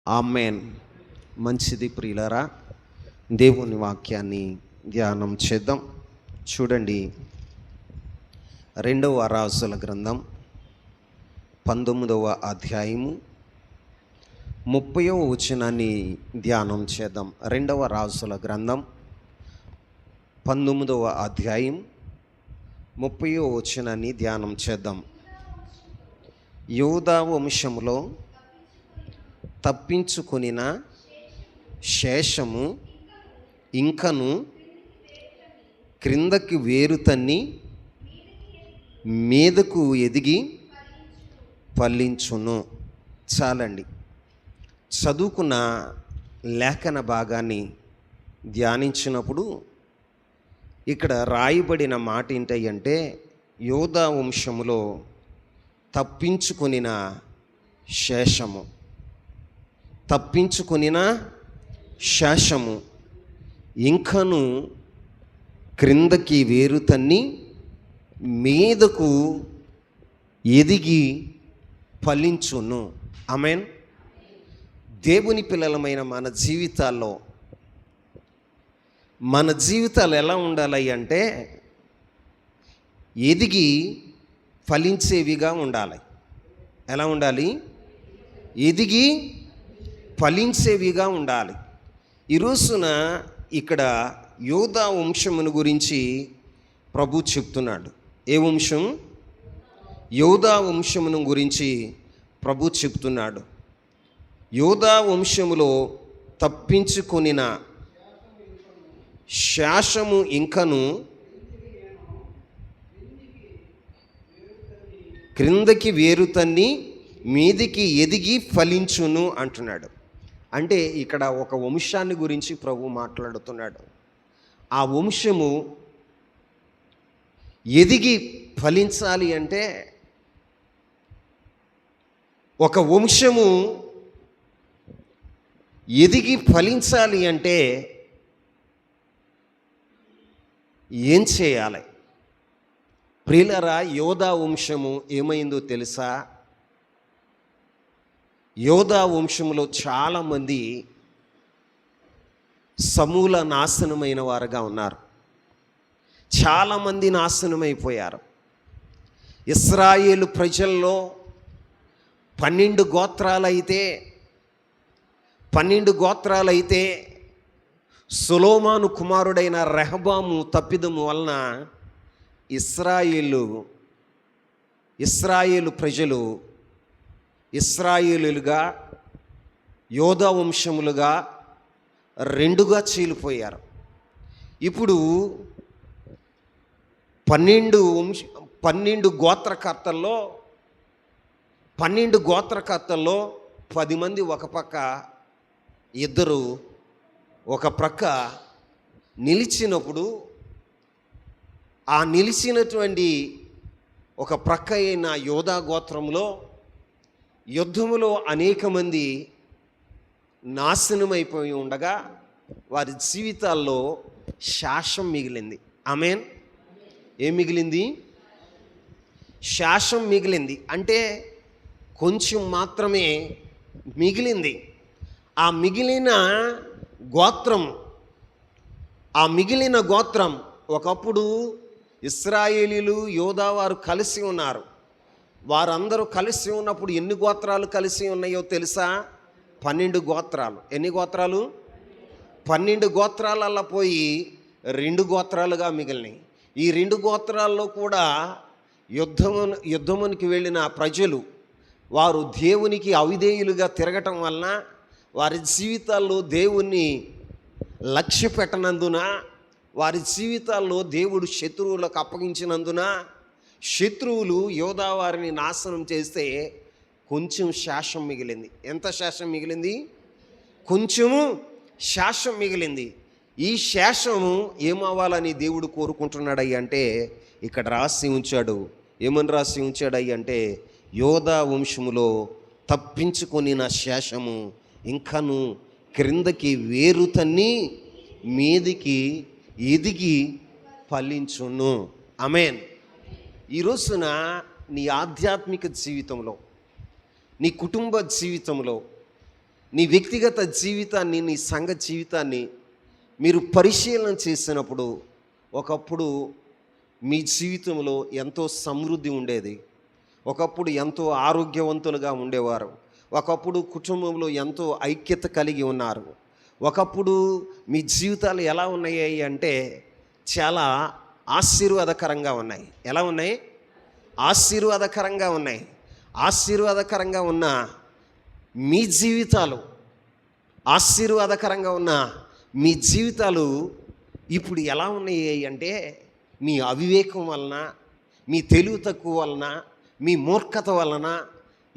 ఆమేన్. మంచిది ప్రియులారా, దేవుని వాక్యాన్ని ధ్యానం చేద్దాం. చూడండి, 2వ రాజుల గ్రంథం 19వ అధ్యాయము 30వ వచనాన్ని ధ్యానం చేద్దాం. 2వ రాజుల గ్రంథం 19వ అధ్యాయం 30వ వచనాన్ని ధ్యానం చేద్దాం. యూదా వంశములో తప్పించుకొనిన శేషము ఇంకను క్రిందకి వేరుతన్ని మీదకు ఎదిగి ఫలించును. చాలండి. చదువుకున్న లేఖన భాగాన్ని ధ్యానించినప్పుడు ఇక్కడ రాయబడిన మాట ఏంటంటే, యూదా వంశములో తప్పించుకొనిన శేషము, తప్పించుకొనిన శేషము ఇంకను క్రిందకి వేరుతన్ని మీదకు ఎదిగి ఫలించును. ఆమేన్. దేవుని పిల్లలమైన మన జీవితాలు ఎలా ఉండాలి అంటే, ఎదిగి ఫలించేవిగా ఉండాలి. ఎలా ఉండాలి? ఎదిగి ఫలించేవిగా ఉండాలి. ఈ రోజున ఇక్కడ యూదా వంశమును గురించి ప్రభు చెప్తున్నాడు. ఏ వంశం? యూదా వంశమును గురించి ప్రభు చెప్తున్నాడు. యూదా వంశములో తప్పించుకొనిన శేషము ఇంకను క్రిందకి వేరుతన్ని మీదికి ఎదిగి ఫలించును అంటున్నాడు. అంటే ఇక్కడ ఒక వంశాన్ని గురించి ప్రభు మాట్లాడుతున్నాడు. ఆ వంశము ఎదిగి ఫలించాలి అంటే, ఒక వంశము ఎదిగి ఫలించాలి అంటే ఏం చేయాలి? ప్రియులారా, యోధా వంశము ఏమైందో తెలుసా? యోధా వంశంలో చాలామంది సమూల నాశనమైన వారుగా ఉన్నారు. చాలామంది నాశనమైపోయారు. ఇశ్రాయేలు ప్రజల్లో 12 గోత్రాలైతే సొలొమోను కుమారుడైన రెహబాము తప్పిదము వలన ఇశ్రాయేలు ప్రజలు ఇశ్రాయేలుగా యోధా వంశములుగా 2గా చీలిపోయారు. ఇప్పుడు 12 గోత్రకర్తల్లో 10 మంది ఒక పక్క, 2 ఒక ప్రక్క నిలిచినప్పుడు, ఆ నిలిచినటువంటి ఒక ప్రక్క అయిన యోధా గోత్రంలో యుద్ధములో అనేక మంది నాశనమైపోయి ఉండగా వారి జీవితాల్లో శేషం మిగిలింది. ఆమేన్. ఏం మిగిలింది? శేషం మిగిలింది. అంటే కొంచెం మాత్రమే మిగిలింది. ఆ మిగిలిన గోత్రం ఒకప్పుడు ఇశ్రాయేలీలు యోధా వారు కలిసి ఉన్నారు. వారందరూ కలిసి ఉన్నప్పుడు ఎన్ని గోత్రాలు కలిసి ఉన్నాయో తెలుసా? 12 గోత్రాలు. ఎన్ని గోత్రాలు? 12 గోత్రాలల్లా పోయి 2 గోత్రాలుగా మిగిలినాయి. ఈ 2 గోత్రాల్లో కూడా యుద్ధమునికి వెళ్ళిన ప్రజలు వారు దేవునికి అవిధేయులుగా తిరగటం వలన, వారి జీవితాల్లో దేవుణ్ణి లక్ష్య పెట్టనందున, వారి జీవితాల్లో దేవుడు శత్రువులకు అప్పగించినందున, శత్రువులు యోధా వారిని నాశనం చేస్తే కొంచెం శేషం మిగిలింది. ఎంత శేషం మిగిలింది? కొంచెము శేషం మిగిలింది. ఈ శేషము ఏమవ్వాలని దేవుడు కోరుకుంటున్నాడయ్య అంటే, ఇక్కడ రాసి ఉంచాడు. ఏమని రాసి ఉంచాడయ్య అంటే, యోధా వంశములో తప్పించుకొనిన శేషము ఇంకను క్రిందకి వేరుతన్ని మీదికి ఎదిగి ఫలించును. ఆమేన్. ఈ రోజున నీ ఆధ్యాత్మిక జీవితంలో, నీ కుటుంబ జీవితంలో నీ వ్యక్తిగత జీవితాన్ని, నీ సంఘ జీవితాన్ని మీరు పరిశీలన చేసినప్పుడు ఒకప్పుడు మీ జీవితంలో ఎంతో సమృద్ధి ఉండేది. ఒకప్పుడు ఎంతో ఆరోగ్యవంతులుగా ఉండేవారు. ఒకప్పుడు కుటుంబంలో ఎంతో ఐక్యత కలిగి ఉన్నారు. ఒకప్పుడు మీ జీవితాలు ఎలా ఉన్నాయి అంటే చాలా ఆశీర్వాదకరంగా ఉన్నాయి. ఎలా ఉన్నాయి? ఆశీర్వాదకరంగా ఉన్నాయి. ఆశీర్వాదకరంగా ఉన్న మీ జీవితాలు, ఆశీర్వాదకరంగా ఉన్న మీ జీవితాలు ఇప్పుడు ఎలా ఉన్నాయి అంటే మీ అవివేకం వలన, మీ తెలివి తక్కువ వలన, మీ మూర్ఖత వలన,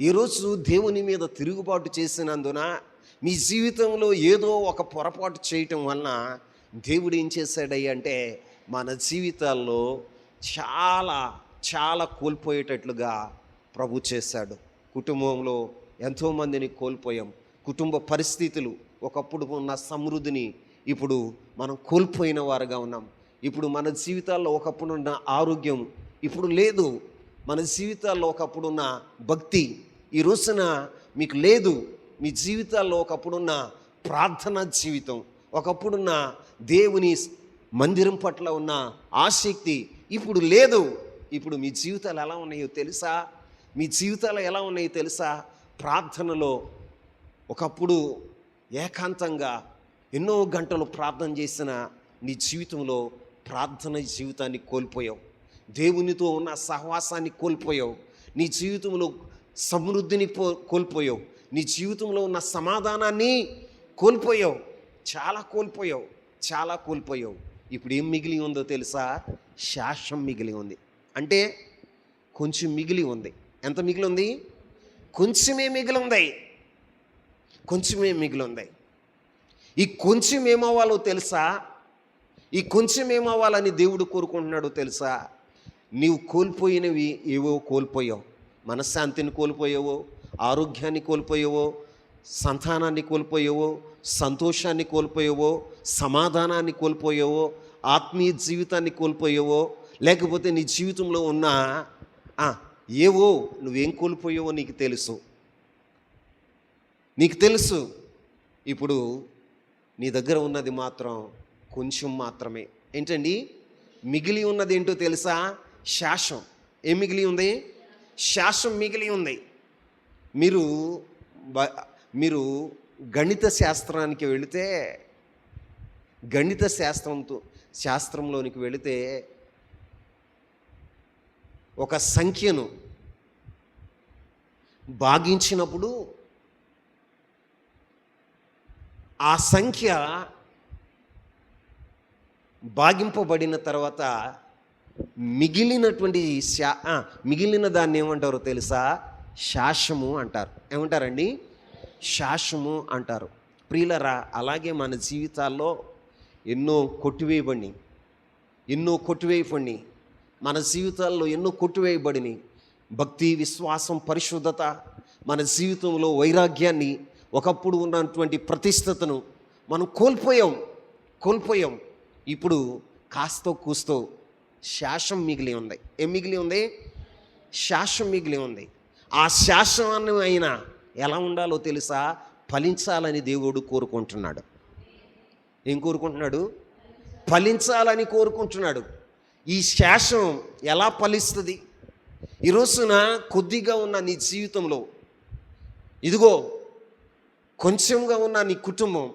ఈరోజు దేవుని మీద తిరుగుబాటు చేసినందున, మీ జీవితంలో ఏదో ఒక పొరపాటు చేయటం వలన దేవుడు ఏం చేశాడంటే మన జీవితాల్లో చాలా చాలా కోల్పోయేటట్లుగా ప్రభు చేశాడు. కుటుంబంలో ఎంతోమందిని కోల్పోయాం. కుటుంబ పరిస్థితులు, ఒకప్పుడు ఉన్న సమృద్ధిని ఇప్పుడు మనం కోల్పోయిన వారుగా ఉన్నాం. ఇప్పుడు మన జీవితాల్లో ఒకప్పుడున్న ఆరోగ్యం ఇప్పుడు లేదు. మన జీవితాల్లో ఒకప్పుడున్న భక్తి ఈ రోజున మీకు లేదు. మీ జీవితాల్లో ఒకప్పుడున్న ప్రార్థనా జీవితం, ఒకప్పుడున్న దేవుని మందిరం పట్ల ఉన్న ఆసక్తి ఇప్పుడు లేదు. ఇప్పుడు మీ జీవితాలు ఎలా ఉన్నాయో తెలుసా? మీ జీవితాలు ఎలా ఉన్నాయో తెలుసా? ప్రార్థనలో ఒకప్పుడు ఏకాంతంగా ఎన్నో గంటలు ప్రార్థన చేసిన నీ జీవితంలో ప్రార్థన జీవితాన్ని కోల్పోయావు. దేవునితో ఉన్న సహవాసాన్ని కోల్పోయావు. నీ జీవితంలో సమృద్ధిని కోల్పోయావు. నీ జీవితంలో ఉన్న సమాధానాన్ని కోల్పోయావు. చాలా కోల్పోయావు, చాలా కోల్పోయావు. ఇప్పుడు ఏం మిగిలి ఉందో తెలుసా? శాశ్వం మిగిలి ఉంది. అంటే కొంచెం మిగిలి ఉంది. ఎంత మిగిలి ఉంది? కొంచెమే మిగిలి ఉంది. కొంచెమే మిగిలి ఉంది. ఈ కొంచెం ఏమవ్వాలో తెలుసా? ఈ కొంచెం ఏమవ్వాలని దేవుడు కోరుకుంటున్నాడో తెలుసా? నీవు కోల్పోయినవి ఏవో కోల్పోయావు. మనశ్శాంతిని కోల్పోయావో, ఆరోగ్యాన్ని కోల్పోయావో, సంతానాన్ని కోల్పోయావో, సంతోషాన్ని కోల్పోయావో, సమాధానాన్ని కోల్పోయావో, ఆత్మీయ జీవితాన్ని కోల్పోయావో, లేకపోతే నీ జీవితంలో ఉన్న ఏవో నువ్వేం కోల్పోయావో నీకు తెలుసు. నీకు తెలుసు. ఇప్పుడు నీ దగ్గర ఉన్నది మాత్రం కొంచెం మాత్రమే. ఏంటండి మిగిలి ఉన్నది? ఏంటో తెలుసా? శాశ్వం. ఏం మిగిలి ఉంది? శాశ్వం మిగిలి ఉంది. మీరు గణిత శాస్త్రానికి వెళితే, గణిత శాస్త్రంలోనికి వెళితే ఒక సంఖ్యను భాగించినప్పుడు ఆ సంఖ్య భాగింపబడిన తర్వాత మిగిలిన దాన్ని ఏమంటారో తెలుసా? శాశ్వము అంటారు. ఏమంటారండి? శాశ్వము అంటారు. ప్రియులరా, అలాగే మన జీవితాల్లో ఎన్నో కొట్టివేయబడి మన జీవితాల్లో ఎన్నో కొట్టివేయబడినాయి. భక్తి, విశ్వాసం, పరిశుద్ధత, మన జీవితంలో వైరాగ్యాన్ని, ఒకప్పుడు ఉన్నటువంటి ప్రతిష్టతను మనం కోల్పోయాం. ఇప్పుడు కాస్తో కూస్తో శాశ్వం మిగిలి ఉంది. ఏం మిగిలి ఉంది? శాశ్వం మిగిలి ఉంది. ఆ శాశ్వతం అయినా ఎలా ఉండాలో తెలుసా? ఫలించాలని దేవుడు కోరుకుంటున్నాడు. ఏం కోరుకుంటున్నాడు? ఫలించాలని కోరుకుంటున్నాడు. ఈ శాశ్వం ఎలా ఫలిస్తుంది? ఈ రోజున కొద్దిగా ఉన్న నీ జీవితంలో, ఇదిగో కొంచెంగా ఉన్న నీ కుటుంబం,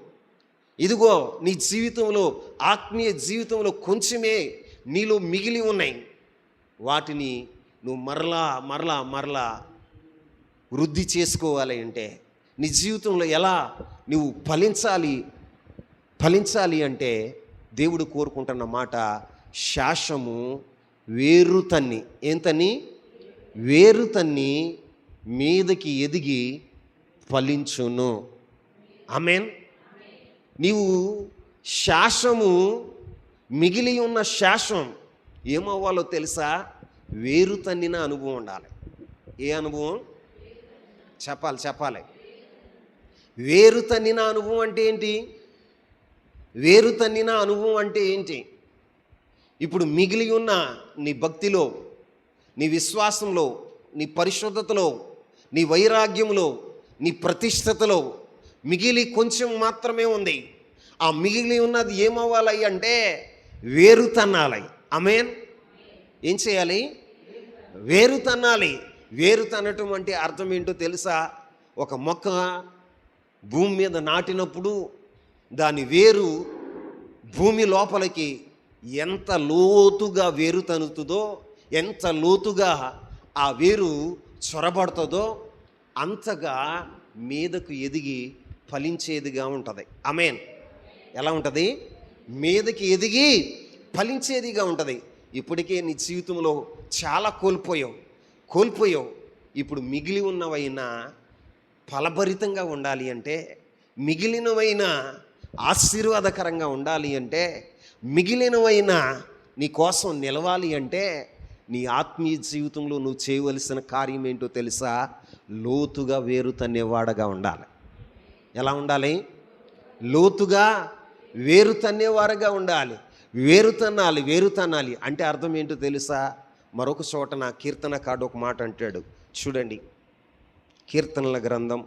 ఇదిగో నీ జీవితంలో, ఆత్మీయ జీవితంలో కొంచెమే నీలో మిగిలి ఉన్నాయి. వాటిని నువ్వు మరలా వృద్ధి చేసుకోవాలి అంటే, నీ జీవితంలో ఎలా నువ్వు ఫలించాలి అంటే దేవుడు కోరుకుంటున్న మాట శాశ్వము వేరు తన్ని. ఏంతని? వేరు తన్ని మీదకి ఎదిగి ఫలించును. ఆమేన్. నీవు శాశ్వము మిగిలి ఉన్న శాశ్వం ఏమవ్వాలో తెలుసా? వేరు తన్నిన అనుభవం ఉండాలి. ఏ అనుభవం? చెప్పాలి. వేరు తన్నిన అనుభవం అంటే ఏంటి? వేరు తన్నిన అనుభవం అంటే ఏంటి? ఇప్పుడు మిగిలి ఉన్న నీ భక్తిలో, నీ విశ్వాసంలో, నీ పరిశుద్ధతలో, నీ వైరాగ్యంలో, నీ ప్రతిష్టతలో మిగిలి కొంచెం మాత్రమే ఉంది. ఆ మిగిలి ఉన్నది ఏమవ్వాలి అంటే వేరు తన్నాలి. ఆమేన్. ఏం చేయాలి? వేరు తన్నాలి. వేరు తన్నటం అంటే అర్థం ఏంటో తెలుసా? ఒక మొక్క భూమి మీద నాటినప్పుడు దాని వేరు భూమి లోపలికి ఎంత లోతుగా వేరు తన్నుతుందో, ఎంత లోతుగా ఆ వేరు చొరబడుతుందో అంతగా మీదకు ఎదిగి ఫలించేదిగా ఉంటుంది. ఆమేన్. ఎలా ఉంటుంది? మీదకి ఎదిగి ఫలించేదిగా ఉంటుంది. ఇప్పటికే నీ జీవితంలో చాలా కోల్పోయావు. ఇప్పుడు మిగిలి ఉన్నవైనా ఫలభరితంగా ఉండాలి అంటే, మిగిలినవైనా ఆశీర్వాదకరంగా ఉండాలి అంటే, మిగిలినవైనా నీ కోసం నిలవాలి అంటే, నీ ఆత్మీయ జీవితంలో నువ్వు చేయవలసిన కార్యం ఏంటో తెలుసా? లోతుగా వేరు తన్నేవాడగా ఉండాలి. ఎలా ఉండాలి? లోతుగా వేరు తన్నేవారుగా ఉండాలి. వేరు తన్నాలి అంటే అర్థం ఏంటో తెలుసా? మరొక చోట నా కీర్తనకారుడు ఒక మాట అంటాడు. చూడండి, కీర్తనల గ్రంథం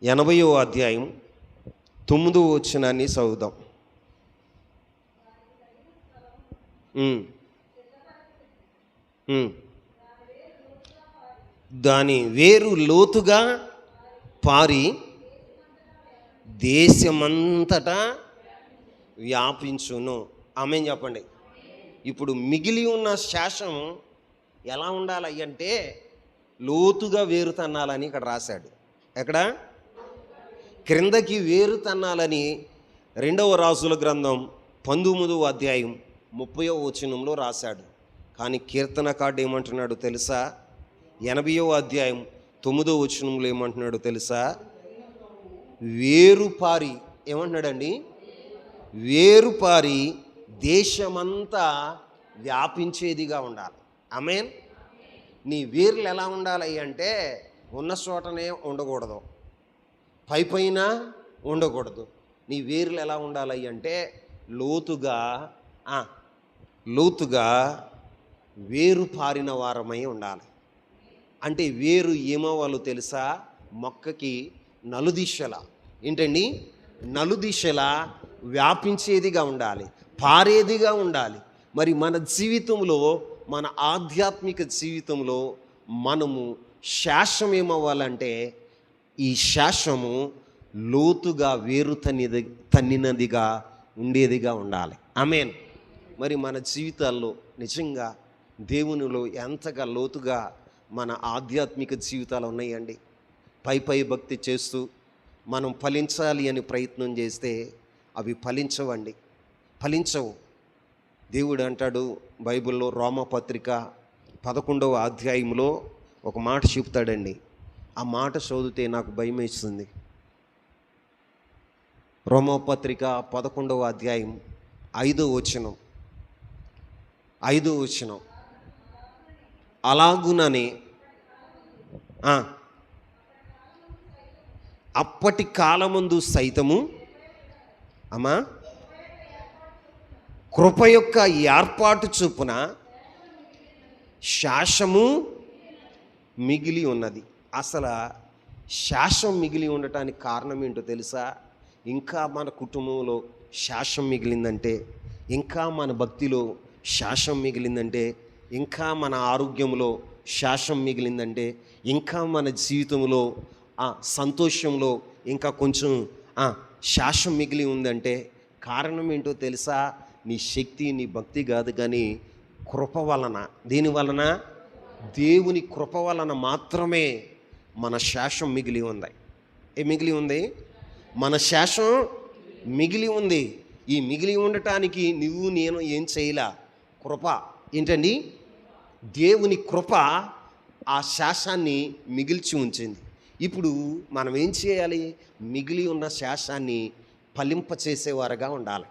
80వ అధ్యాయం 9వ వచనాన్ని చదువుదాం. దాని వేరు లోతుగా పారి దేశమంతటా వ్యాపించును. ఆమేన్ చెప్పండి. ఇప్పుడు మిగిలి ఉన్న శేషం ఎలా ఉండాలి అంటే లోతుగా వేరు తన్నాలని ఇక్కడ రాశాడు. ఎక్కడ? క్రిందకి వేరు తన్నాలని 2వ రాజుల గ్రంథం 19వ అధ్యాయం 30వ వచనంలో రాశాడు. కానీ కీర్తనకారుడు ఏమంటున్నాడు తెలుసా? 80వ అధ్యాయం 9వ వచనంలో ఏమంటున్నాడు తెలుసా? వేరుపారి ఏమంటున్నాడండి? వేరుపారి దేశమంతా వ్యాపించేదిగా ఉండాలి. ఆమేన్. నీ వేర్లు ఎలా ఉండాలి అంటే ఉన్న చోటనే ఉండకూడదు, పైన ఉండకూడదు. నీ వేర్లు ఎలా ఉండాలి అంటే లోతుగా వేరు పారిన వారమై ఉండాలి. అంటే వేరు ఏమవ్వాలో తెలుసా? మొక్కకి నలుదిశలా ఏంటండి? నలుదిశలా వ్యాపించేదిగా ఉండాలి, పారేదిగా ఉండాలి. మరి మన జీవితంలో, మన ఆధ్యాత్మిక జీవితంలో మనము శాశ్వం ఏమవ్వాలంటే ఈ శాశ్వము లోతుగా వేరు తన్నినదిగా ఉండేదిగా ఉండాలి. ఆమేన్. మరి మన జీవితాల్లో నిజంగా దేవునిలో ఎంతగా లోతుగా మన ఆధ్యాత్మిక జీవితాలు ఉన్నాయండి. పై భక్తి చేస్తూ మనం ఫలించాలి అని ప్రయత్నం చేస్తే అవి ఫలించవు. దేవుడు అంటాడు బైబిల్లో రోమపత్రిక 11వ అధ్యాయంలో ఒక మాట చెప్తాడండి. ఆ మాట చదివితే నాకు భయం వేస్తుంది. రోమపత్రిక 11వ అధ్యాయం 5వ వచనం. అలాగునని అప్పటి కాలమందు సైతము కృప యొక్క ఏర్పాటు చొప్పున శాశ్వము మిగిలి ఉన్నది. అసలు శాశ్వం మిగిలి ఉండటానికి కారణం ఏంటో తెలుసా? ఇంకా మన కుటుంబంలో శాశ్వం మిగిలిందంటే, ఇంకా మన భక్తిలో శాశ్వం మిగిలిందంటే, ఇంకా మన ఆరోగ్యంలో శాశ్వం మిగిలిందంటే, ఇంకా మన జీవితంలో సంతోషంలో ఇంకా కొంచెం శాశ్వం మిగిలి ఉందంటే కారణం ఏంటో తెలుసా? నీ శక్తి, నీ భక్తి కాదు, కానీ కృప వలన. దేని వలన? దేవుని కృప వలన మాత్రమే మన శాశ్వం మిగిలి ఉంది. మిగిలి ఉంది? మన శాశ్వం మిగిలి ఉంది. ఈ మిగిలి ఉండటానికి నువ్వు నేను ఏం చేయలే. కృప ఏంటండి? దేవుని కృప ఆ శాశ్వాన్ని మిగిల్చి ఉంచింది. ఇప్పుడు మనం ఏం చేయాలి? మిగిలి ఉన్న శాశ్వాన్ని ఫలింపచేసేవారుగా ఉండాలి.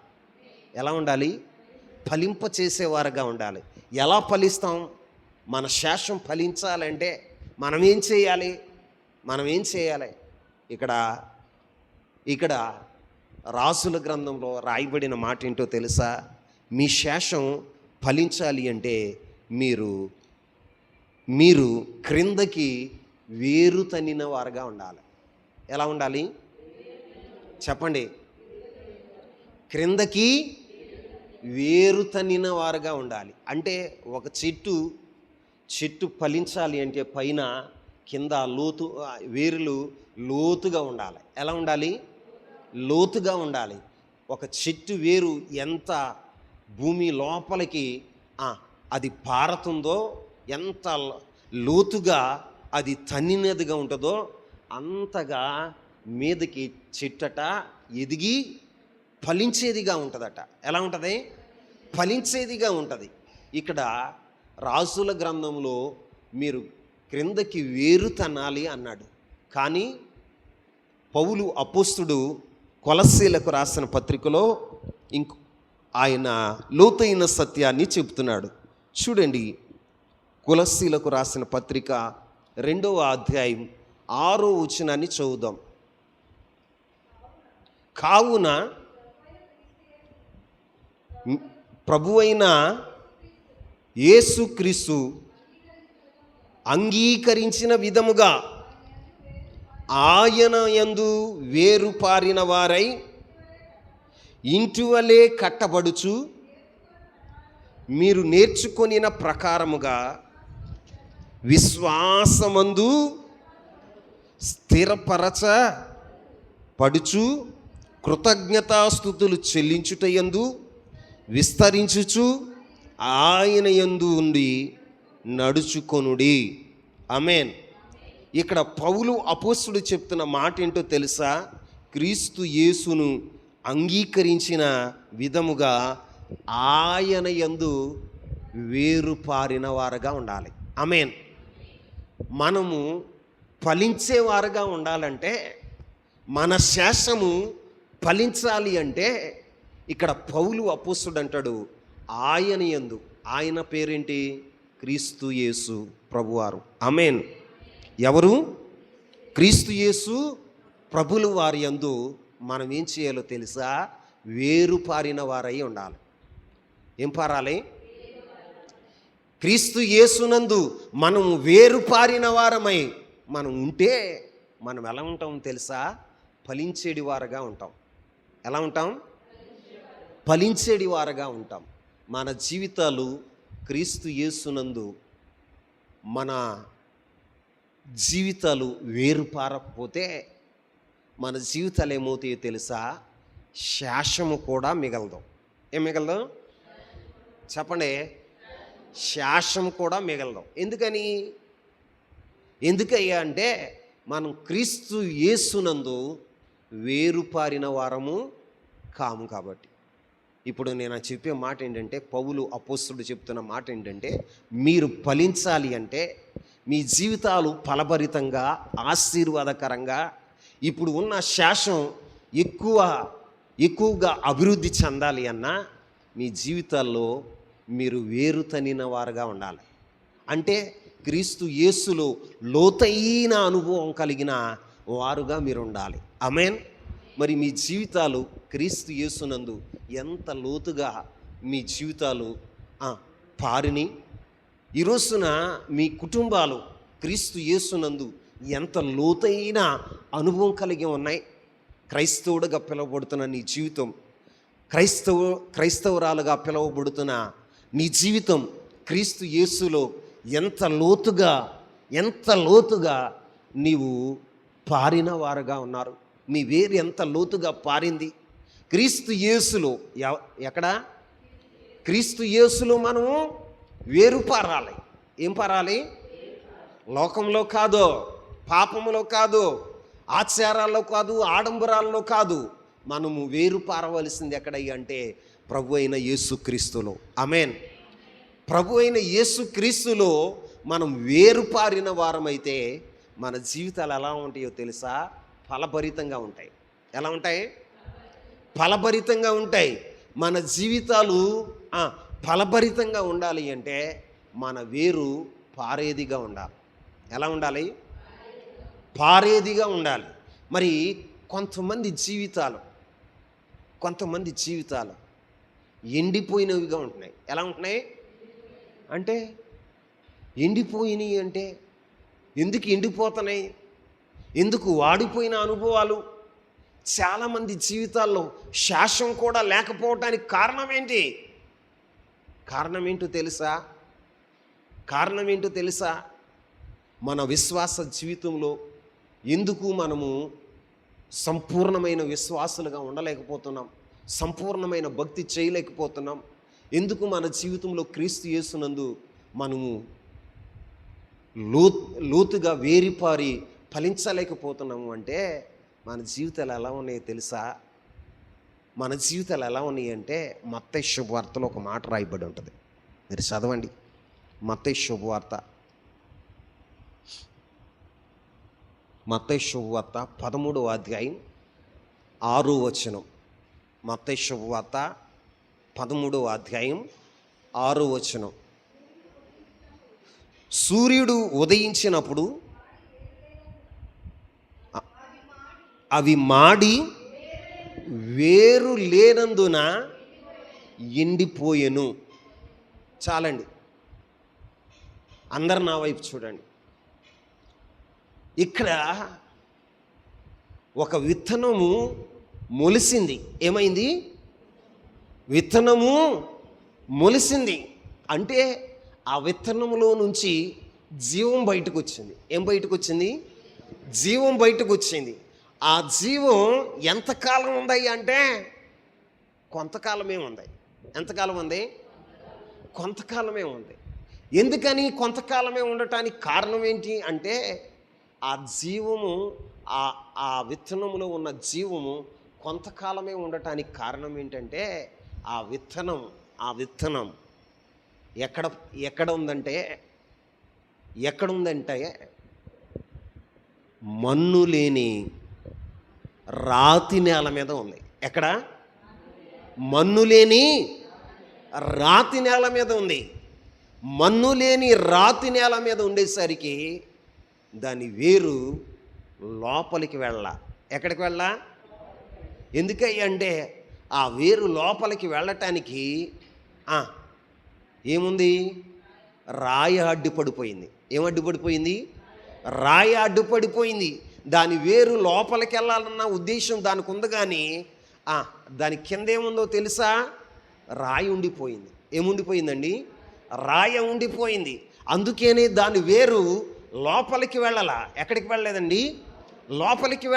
ఎలా ఉండాలి? ఫలింపచేసేవారుగా ఉండాలి. ఎలా ఫలిస్తాం? మన శాశ్వం ఫలించాలంటే మనం ఏం చేయాలి? ఇక్కడ రాసుల గ్రంథంలో రాయబడిన మాట ఏంటో తెలుసా? మీ శేషం ఫలించాలి అంటే మీరు క్రిందకి వేరు తన్నిన వారుగా ఉండాలి. ఎలా ఉండాలి చెప్పండి? క్రిందకి వేరు తన్నిన వారుగా ఉండాలి. అంటే ఒక చెట్టు ఫలించాలి అంటే పైన కింద వేరులు లోతుగా ఉండాలి. ఎలా ఉండాలి? లోతుగా ఉండాలి. ఒక చెట్టు వేరు ఎంత భూమి లోపలికి అది పారుతుందో, ఎంత లోతుగా అది తన్నినదిగా ఉంటుందో అంతగా మీదకి చెట్టట ఎదిగి ఫలించేదిగా ఉంటుందట. ఎలా ఉంటుంది? ఫలించేదిగా ఉంటుంది. ఇక్కడ రాజుల గ్రంథంలో మీరు క్రిందకి వేరు తన్నాలి అన్నాడు. కానీ పౌలు అపోస్తుడు కొలస్సీలకు రాసిన పత్రికలో ఆయన లోతైన సత్యాన్ని చెబుతున్నాడు. చూడండి, కొలస్సీలకు రాసిన పత్రిక 2వ అధ్యాయం 6వ వచనాన్ని చదువుదాం. కావున ప్రభువైన యేసుక్రీస్తు అంగీకరించిన విధముగా ఆయన యందు వేరుపారిన వారై ఇంటివలే కట్టబడుచు మీరు నేర్చుకొనిన ప్రకారముగా విశ్వాసమందు స్థిరపరచబడుచు కృతజ్ఞతాస్తుతులు చెల్లించుటయందు విస్తరించుచు ఆయన యందు ఉండి నడుచుకొనుడి. ఆమేన్. ఇక్కడ పౌలు అపోస్తుడు చెప్తున్న మాట ఏంటో తెలుసా? క్రీస్తు యేసును అంగీకరించిన విధముగా ఆయన యందు వేరుపారిన వారుగా ఉండాలి. ఆమేన్. మనము ఫలించేవారుగా ఉండాలంటే, మన శేషము ఫలించాలి అంటే ఇక్కడ పౌలు అపోస్తుడు అంటాడు ఆయన యందు. ఆయన పేరేంటి? క్రీస్తు యేసు ప్రభువారు. ఆమేన్. ఎవరు? క్రీస్తు యేసు ప్రభులు వారి యందు మనం ఏం చేయాలో తెలుసా? వేరుపారిన వారై ఉండాలి. ఏం పారాలి? క్రీస్తు యేసునందు మనం వేరుపారిన వారమై మనం ఉంటే మనం ఎలా ఉంటాం తెలుసా? ఫలించేడి వారుగా ఉంటాం. ఎలా ఉంటాం? ఫలించేడి వారుగా ఉంటాం. మన జీవితాలు క్రీస్తు యేసునందు మన జీవితాలు వేరుపారకపోతే మన జీవితాలు ఏమవుతాయో తెలుసా? శేషము కూడా మిగలదు. ఏం మిగలదు చెప్పండి? శేషం కూడా మిగలదు. ఎందుకయ్యా అంటే మనం క్రీస్తు యేసునందు వేరుపారిన వారము కాము కాబట్టి. ఇప్పుడు నేను చెప్పే మాట ఏంటంటే, పౌలు అపోస్తుడు చెప్తున్న మాట ఏంటంటే, మీరు ఫలించాలి అంటే, మీ జీవితాలు ఫలభరితంగా ఆశీర్వాదకరంగా ఇప్పుడు ఉన్న శేషం ఎక్కువగా అభివృద్ధి చెందాలి అన్నా మీ జీవితాల్లో మీరు వేరు తనిన వారుగా ఉండాలి. అంటే క్రీస్తు యేసులో లోతైన అనుభవం కలిగిన వారుగా మీరు ఉండాలి. ఆమేన్. మరి మీ జీవితాలు క్రీస్తు యేసునందు ఎంత లోతుగా మీ జీవితాలు పారిని, ఈరోజున మీ కుటుంబాలు క్రీస్తు యేసునందు ఎంత లోతైన అనుభవం కలిగి ఉన్నాయి. క్రైస్తవుడుగా పిలువబడుతున్న నీ జీవితం, క్రైస్తవురాలుగా పిలువబడుతున్న నీ జీవితం క్రీస్తు యేసులో ఎంత లోతుగా నీవు పారిన వారుగా ఉన్నారు. నీ వేరు ఎంత లోతుగా పారింది క్రీస్తు యేసులో. ఎక్కడ? క్రీస్తు యేసులో మనము వేరు పారాలి. ఏం పారాలి? లోకంలో కాదు, పాపములో కాదు, ఆచారాల్లో కాదు, ఆడంబరాల్లో కాదు. మనము వేరు పారవలసింది ఎక్కడయ్యా అంటే ప్రభు అయిన యేసుక్రీస్తులో. ఆమేన్. ప్రభు అయిన యేసుక్రీస్తులో మనం వేరుపారిన వారమైతే మన జీవితాలు ఎలా ఉంటాయో తెలుసా? ఫలభరితంగా ఉంటాయి. ఎలా ఉంటాయి? ఫలభరితంగా ఉంటాయి. మన జీవితాలు ఫలభరితంగా ఉండాలి అంటే మన వేరు పారేదిగా ఉండాలి. ఎలా ఉండాలి? పారేదిగా ఉండాలి. మరి కొంతమంది జీవితాలు కొంతమంది జీవితాలు ఎండిపోయినవిగా ఉంటున్నాయి. ఎలా ఉంటున్నాయి అంటే, ఎండిపోయినాయి అంటే ఎందుకు ఎండిపోతున్నాయి, ఎందుకు వాడిపోయిన అనుభవాలు చాలామంది జీవితాల్లో శాశ్వతం కూడా లేకపోవటానికి కారణం ఏంటి? కారణం ఏంటో తెలుసా? కారణం ఏంటో తెలుసా? మన విశ్వాస జీవితంలో ఎందుకు మనము సంపూర్ణమైన విశ్వాసులుగా ఉండలేకపోతున్నాం, సంపూర్ణమైన భక్తి చేయలేకపోతున్నాం, ఎందుకు మన జీవితంలో క్రీస్తు యేసునందు మనము లోతుగా వేరిపారి ఫలించలేకపోతున్నాము అంటే, మన జీవితాలు ఎలా ఉన్నాయో తెలుసా? మన జీవితాలు ఎలా ఉన్నాయి అంటే, మత్తయి శుభవార్తలో ఒక మాట రాయబడి ఉంటుంది, మీరు చదవండి. మత్తయి శుభవార్త 13వ అధ్యాయం 6వ వచనం. మత్తయి శుభవార్త 13వ అధ్యాయం 6వ వచనం. సూర్యుడు ఉదయించినప్పుడు అవి మాడి వేరు లేనందున ఎండిపోయెను. చాలండి, అందరు నా వైపు చూడండి. ఇక్కడ ఒక విత్తనము మొలిసింది. ఏమైంది? విత్తనము మొలిసింది అంటే ఆ విత్తనములో నుంచి జీవం బయటకు వచ్చింది. ఏం బయటకు వచ్చింది? జీవం బయటకు వచ్చింది. ఆ జీవం ఎంతకాలం ఉంది అంటే కొంతకాలమే ఉంది. ఎంతకాలం ఉంది? కొంతకాలమే ఉంది. ఎందుకని కొంతకాలమే ఉండటానికి కారణం ఏంటి అంటే, ఆ జీవము, ఆ విత్తనములో ఉన్న జీవము కొంతకాలమే ఉండటానికి కారణం ఏంటంటే, ఆ విత్తనం ఎక్కడ ఉందంటే మన్ను లేని రాతి నేల మీద ఉంది. ఎక్కడ? మన్ను లేని రాతి నేల మీద ఉంది. మన్ను లేని రాతి నేల మీద ఉండేసరికి దాని వేరు లోపలికి ఎక్కడికి ఎందుకంటే ఆ వేరు లోపలికి వెళ్ళటానికి ఏముంది? రాయి అడ్డుపడిపోయింది. ఏం అడ్డుపడిపోయింది? రాయి అడ్డుపడిపోయింది. దాని వేరు లోపలికి వెళ్ళాలన్న ఉద్దేశం దానికి ఉంది, కానీ దాని కింద ఏముందో తెలుసా? రాయి ఉండిపోయింది. ఏముండిపోయిందండి? రాయి ఉండిపోయింది. అందుకనే దాని వేరు లోపలికి ఎక్కడికి వెళ్ళలేదండి? లోపలికి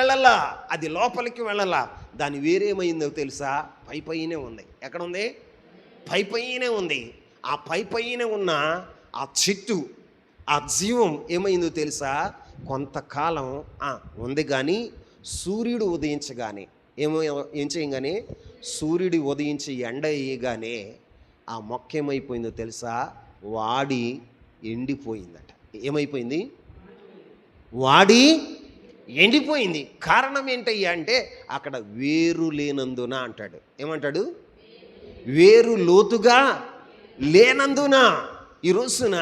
అది లోపలికి దాని వేరేమైందో తెలుసా? పైనే ఉంది. ఎక్కడ ఉంది? పైనే ఉంది. ఆ పైనే ఉన్న ఆ చెట్టు, ఆ జీవం ఏమైందో తెలుసా? కొంతకాలం ఉంది, కానీ సూర్యుడు ఉదయించగానే ఏం చేయగానే, సూర్యుడు ఉదయించి ఎండ వేయగానే ఆ మొక్క ఏమైపోయిందో తెలుసా? వాడి ఎండిపోయిందట. ఏమైపోయింది? వాడి ఎండిపోయింది. కారణం ఏంటయ్యా అంటే, అక్కడ వేరు లేనందున అంటాడు. ఏమంటాడు? వేరు లోతుగా లేనందున. ఈ రోజున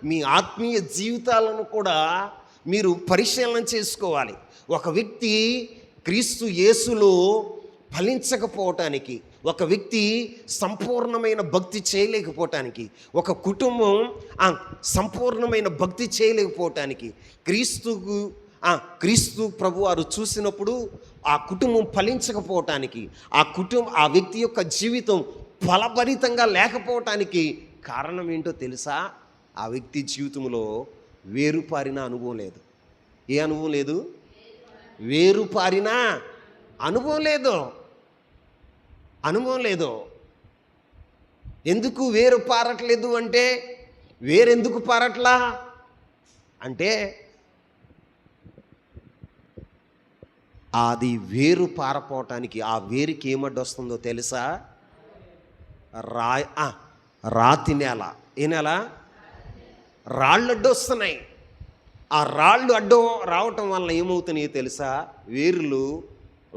మీ ఆత్మీయ జీవితాలను కూడా మీరు పరిశీలన చేసుకోవాలి. ఒక వ్యక్తి క్రీస్తు యేసులో ఫలించకపోవటానికి, ఒక వ్యక్తి సంపూర్ణమైన భక్తి చేయలేకపోవటానికి, ఒక కుటుంబం సంపూర్ణమైన భక్తి చేయలేకపోవటానికి, క్రీస్తు ప్రభు వారు చూసినప్పుడు ఆ కుటుంబం ఫలించకపోవటానికి, ఆ వ్యక్తి యొక్క జీవితం ఫలభరితంగా లేకపోవటానికి కారణం ఏంటో తెలుసా? ఆ వ్యక్తి జీవితంలో వేరుపారిన అనుభవం లేదు. ఏ అనుభవం లేదు? వేరుపారిన అనుభవం లేదు. ఎందుకు వేరు పారట్లేదు అంటే, వేరెందుకు పారట్లా అంటే, అది వేరు పారపోవటానికి ఆ వేరుకి ఏమడ్డు వస్తుందో తెలుసా? రాతి నేల. ఏ నేల? రాళ్ళు అడ్డు వస్తున్నాయి. ఆ రాళ్ళు అడ్డు రావటం వల్ల ఏమవుతున్నాయో తెలుసా? వేర్లు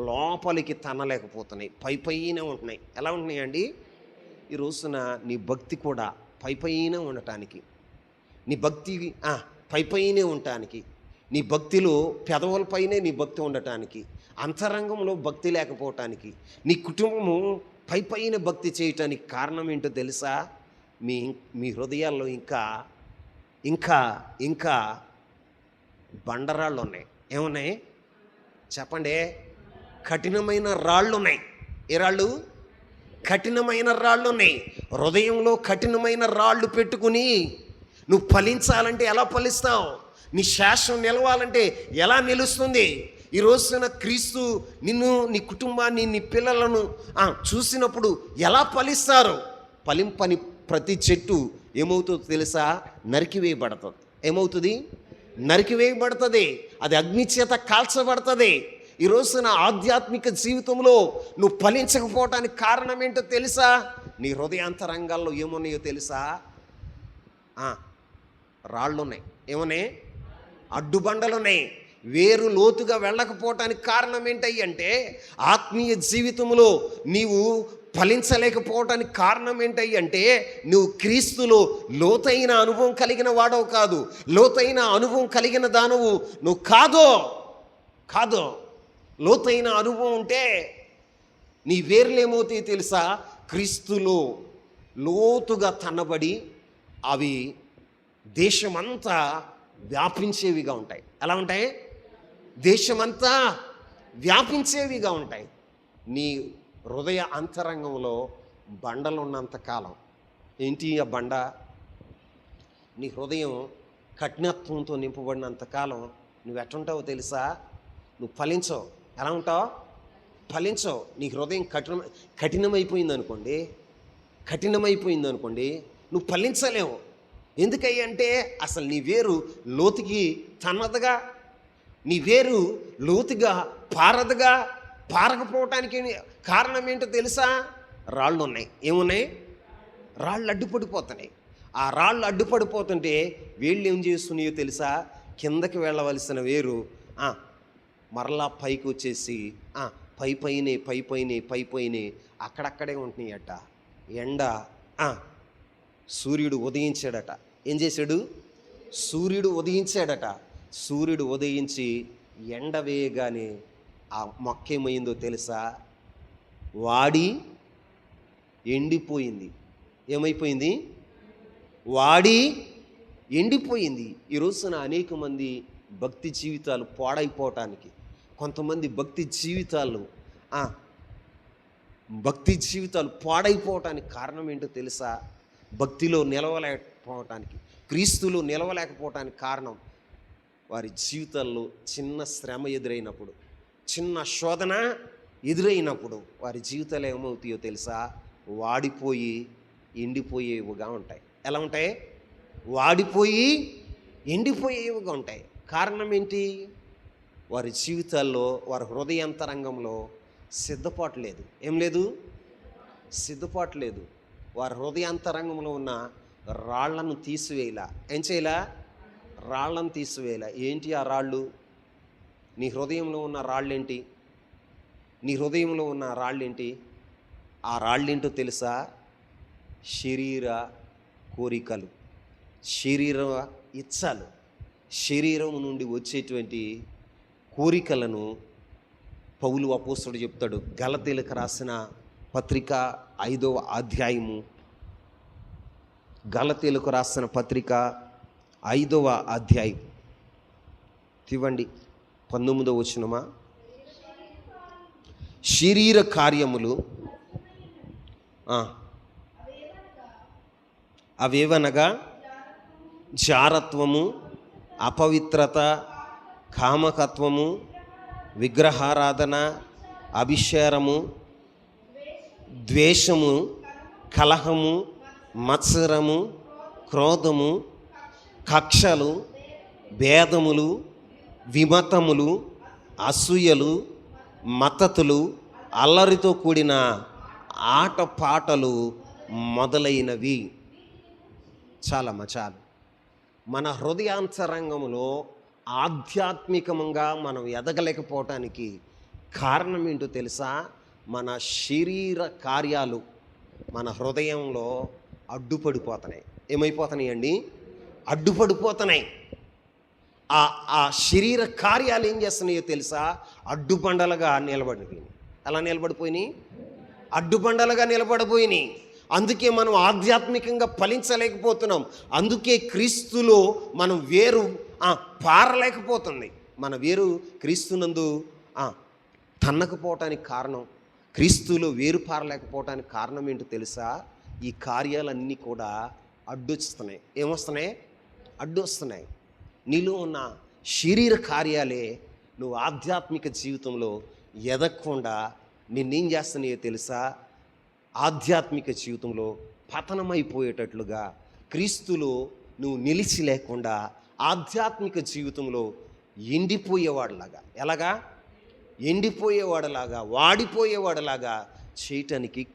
లోపలికి తనలేకపోతున్నాయి, పైనే ఉంటున్నాయి. ఎలా ఉంటున్నాయి అండి? ఈ రోజున నీ భక్తి కూడా పైనే ఉండటానికి, నీ భక్తి పైనే ఉండటానికి, నీ భక్తిలో పెదవులపైనే నీ భక్తి ఉండటానికి, అంతరంగంలో భక్తి లేకపోవటానికి, నీ కుటుంబము పైన భక్తి చేయటానికి కారణం ఏంటో తెలుసా? మీ మీ హృదయాల్లో ఇంకా ఇంకా ఇంకా బండరాళ్ళు ఉన్నాయి. ఏమున్నాయి చెప్పండి? కఠినమైన రాళ్ళు ఉన్నాయి. ఏ రాళ్ళు? కఠినమైన రాళ్ళు ఉన్నాయి. హృదయంలో కఠినమైన రాళ్ళు పెట్టుకుని నువ్వు ఫలించాలంటే ఎలా ఫలిస్తావు? నీ శాశ్వతం నిలవాలంటే ఎలా నిలుస్తుంది? ఈ రోజున క్రీస్తు నిన్ను, నీ కుటుంబాన్ని, నీ పిల్లలను చూసినప్పుడు ఎలా ఫలిస్తారు? ఫలింపని ప్రతి చెట్టు ఏమవుతుందో తెలుసా? నరికివేయబడుతుంది. ఏమవుతుంది? నరికివేయబడుతుంది. అది అగ్ని చేత కాల్చబడుతుంది. ఈ రోజున ఆధ్యాత్మిక జీవితంలో నువ్వు ఫలించకపోవటానికి కారణం ఏంటో తెలుసా? నీ హృదయాంతరంగాల్లో ఏమున్నాయో తెలుసా? రాళ్ళు ఉన్నాయి. ఏమున్నాయి? అడ్డుబండలు ఉన్నాయి. వేరు లోతుగా వెళ్ళకపోవటానికి కారణం ఏంటయ్యి అంటే, ఆత్మీయ జీవితంలో నీవు ఫలించలేకపోవటానికి కారణం ఏంటయ్యి అంటే, నువ్వు క్రీస్తులో లోతైన అనుభవం కలిగిన వాడవు కాదు. లోతైన అనుభవం కలిగిన దానవు నువ్వు కాదు. లోతైన అనుభవం ఉంటే నీ వేర్లు ఏమవుతాయి తెలుసా? క్రీస్తులో లోతుగా తన్నబడి అవి దేశమంతా వ్యాపించేవిగా ఉంటాయి. ఎలా ఉంటాయి? దేశమంతా వ్యాపించేవిగా ఉంటాయి. నీ హృదయ అంతరంగంలో బండలు ఉన్నంతకాలం ఏంటి ఆ బండ? నీ హృదయం కఠినత్వంతో నింపబడినంతకాలం నువ్వు ఎట్టుంటావో తెలుసా? నువ్వు ఫలించవు. ఎలా ఉంటావు? ఫలించవు. నీ హృదయం కఠినమైపోయింది అనుకోండి, నువ్వు ఫలించలేవు. ఎందుకంటే అసలు నీ వేరు లోతుకి తన్నదుగా, నీ వేరు లోతుగా పారదుగా. పారకపోవటానికి కారణం ఏంటో తెలుసా? రాళ్ళు ఉన్నాయి. ఏమున్నాయి? రాళ్ళు అడ్డుపడిపోతున్నాయి. ఆ రాళ్ళు అడ్డుపడిపోతుంటే వేళ్ళు ఏం చేస్తున్నాయో తెలుసా? కిందకి వెళ్ళవలసిన వేరు మరలా పైకి వచ్చేసి పైపైనే అక్కడక్కడే ఉంటున్నాయట. ఎండ సూర్యుడు ఉదయించాడట. ఏం చేశాడు? సూర్యుడు ఉదయించి ఎండ వేయగానే ఆ మొక్క ఏమైందో తెలుసా? వాడి ఎండిపోయింది. ఏమైపోయింది? వాడి ఎండిపోయింది. ఈ రోజున అనేక మంది భక్తి జీవితాలు పాడైపోవటానికి, కొంతమంది భక్తి జీవితాలు పాడైపోవటానికి కారణం ఏంటో తెలుసా? భక్తిలో నిలవలేకపోవటానికి, క్రీస్తులో నిలవలేకపోవటానికి కారణం వారి జీవితాల్లో చిన్న శ్రమ ఎదురైనప్పుడు, చిన్న శోధన ఎదురైనప్పుడు వారి జీవితాలు ఏమవుతాయో తెలుసా? వాడిపోయి ఎండిపోయేవిగా ఉంటాయి. ఎలా ఉంటాయి? వాడిపోయి ఎండిపోయేవిగా ఉంటాయి. కారణం ఏంటి? వారి జీవితాల్లో, వారి హృదయాంతరంగంలో సిద్ధపాటు లేదు. ఏం లేదు? సిద్ధపాటు లేదు. వారి హృదయాంతరంగంలో ఉన్న రాళ్లను తీసివేయాల. ఏం చేయాలా? రాళ్లను తీసివేయాల. ఏంటి ఆ రాళ్ళు? నీ హృదయంలో ఉన్న రాళ్ళేంటి? ఆ రాళ్ళేంటో తెలుసా? శరీర కోరికలు, శరీర ఇచ్ఛలు, శరీరం నుండి వచ్చేటువంటి కోరికలను పౌలు అపోస్తలుడు చెప్తాడు. గలతీయులకు రాసిన పత్రిక 5వ అధ్యాయము, గలతీయులకు రాసిన పత్రిక 5వ అధ్యాయం తీవండి, 19వ వచనమా? శరీర కార్యములు అవేవనగా జారత్వము, అపవిత్రత, కామకత్వము, విగ్రహారాధన, అభిషేరము, ద్వేషము, కలహము, మత్సరము, క్రోధము, కక్షలు, భేదములు, విమతములు, అసూయలు, మత్తతులు, అల్లరితో కూడిన ఆటపాటలు మొదలైనవి. చాలు. మన హృదయాంతరంగంలో ఆధ్యాత్మికంగా మనం ఎదగలేకపోవటానికి కారణం ఏంటో తెలుసా? మన శరీర కార్యాలు మన హృదయంలో అడ్డుపడిపోతున్నాయి. ఏమైపోతున్నాయి అండి? అడ్డుపడిపోతున్నాయి. ఆ ఆ శరీర కార్యాలు ఏం చేస్తున్నాయో తెలుసా? అడ్డుబండలుగా నిలబడిపోయినాయి. ఎలా నిలబడిపోయినాయి? అడ్డుబండలుగా నిలబడిపోయినాయి. అందుకే మనం ఆధ్యాత్మికంగా ఫలించలేకపోతున్నాం. అందుకే క్రీస్తులో మనం వేరు పారలేకపోతుంది. మన వేరు క్రీస్తునందు తన్నకపోవటానికి కారణం, క్రీస్తులో వేరు పారలేకపోవటానికి కారణం ఏంటో తెలుసా? ఈ కార్యాలన్నీ కూడా అడ్డొస్తున్నాయి. ఏమొస్తున్నాయి? అడ్డొస్తున్నాయి. నీలో ఉన్న శరీర కార్యాలే నువ్వు ఆధ్యాత్మిక జీవితంలో ఎదగకుండా నిన్నేం చేస్తున్నాయో తెలుసా? ఆధ్యాత్మిక జీవితంలో పతనమైపోయేటట్లుగా, క్రీస్తులో నువ్వు నిలిచి లేకుండా ఆధ్యాత్మిక జీవితంలో ఎండిపోయేవాడిలాగా, ఎలాగా ఎండిపోయేవాడిలాగా, వాడిపోయేవాడిలాగా చేయటానికి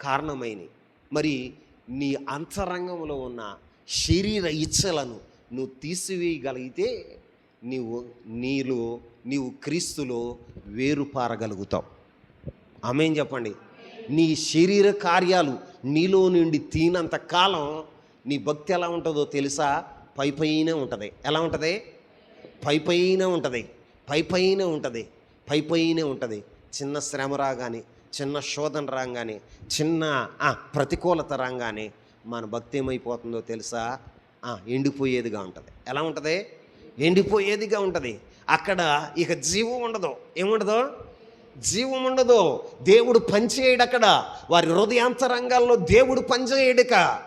కారణమైనవి. మరి నీ అంతరంగంలో ఉన్న శరీర ఇచ్చలను నువ్వు తీసివేయగలిగితే నీవు క్రీస్తులో వేరుపారగలుగుతావు. ఆమేన్ చెప్పండి. నీ శరీర కార్యాలు నీలో నుండి తీనంత కాలం నీ భక్తి ఎలా ఉంటుందో తెలుసా? పైపైనే ఉంటుంది. ఎలా ఉంటుంది? పైపైనే ఉంటుంది. పైపైనే ఉంటుంది. పైపైనే ఉంటుంది. చిన్న శ్రమ రాగానే, చిన్న శోధన రాగానే, చిన్న ప్రతికూలత రాగానే మన భక్తి ఏమైపోతుందో తెలుసా? ఎండిపోయేదిగా ఉంటుంది. ఎలా ఉంటుంది? ఎండిపోయేదిగా ఉంటుంది. అక్కడ ఇక జీవం ఉండదు. ఏముండదు? జీవం ఉండదు. దేవుడు పనిచేయడు అక్కడ. వారి హృదయాంతరంగాల్లో దేవుడు పనిచేయడుక.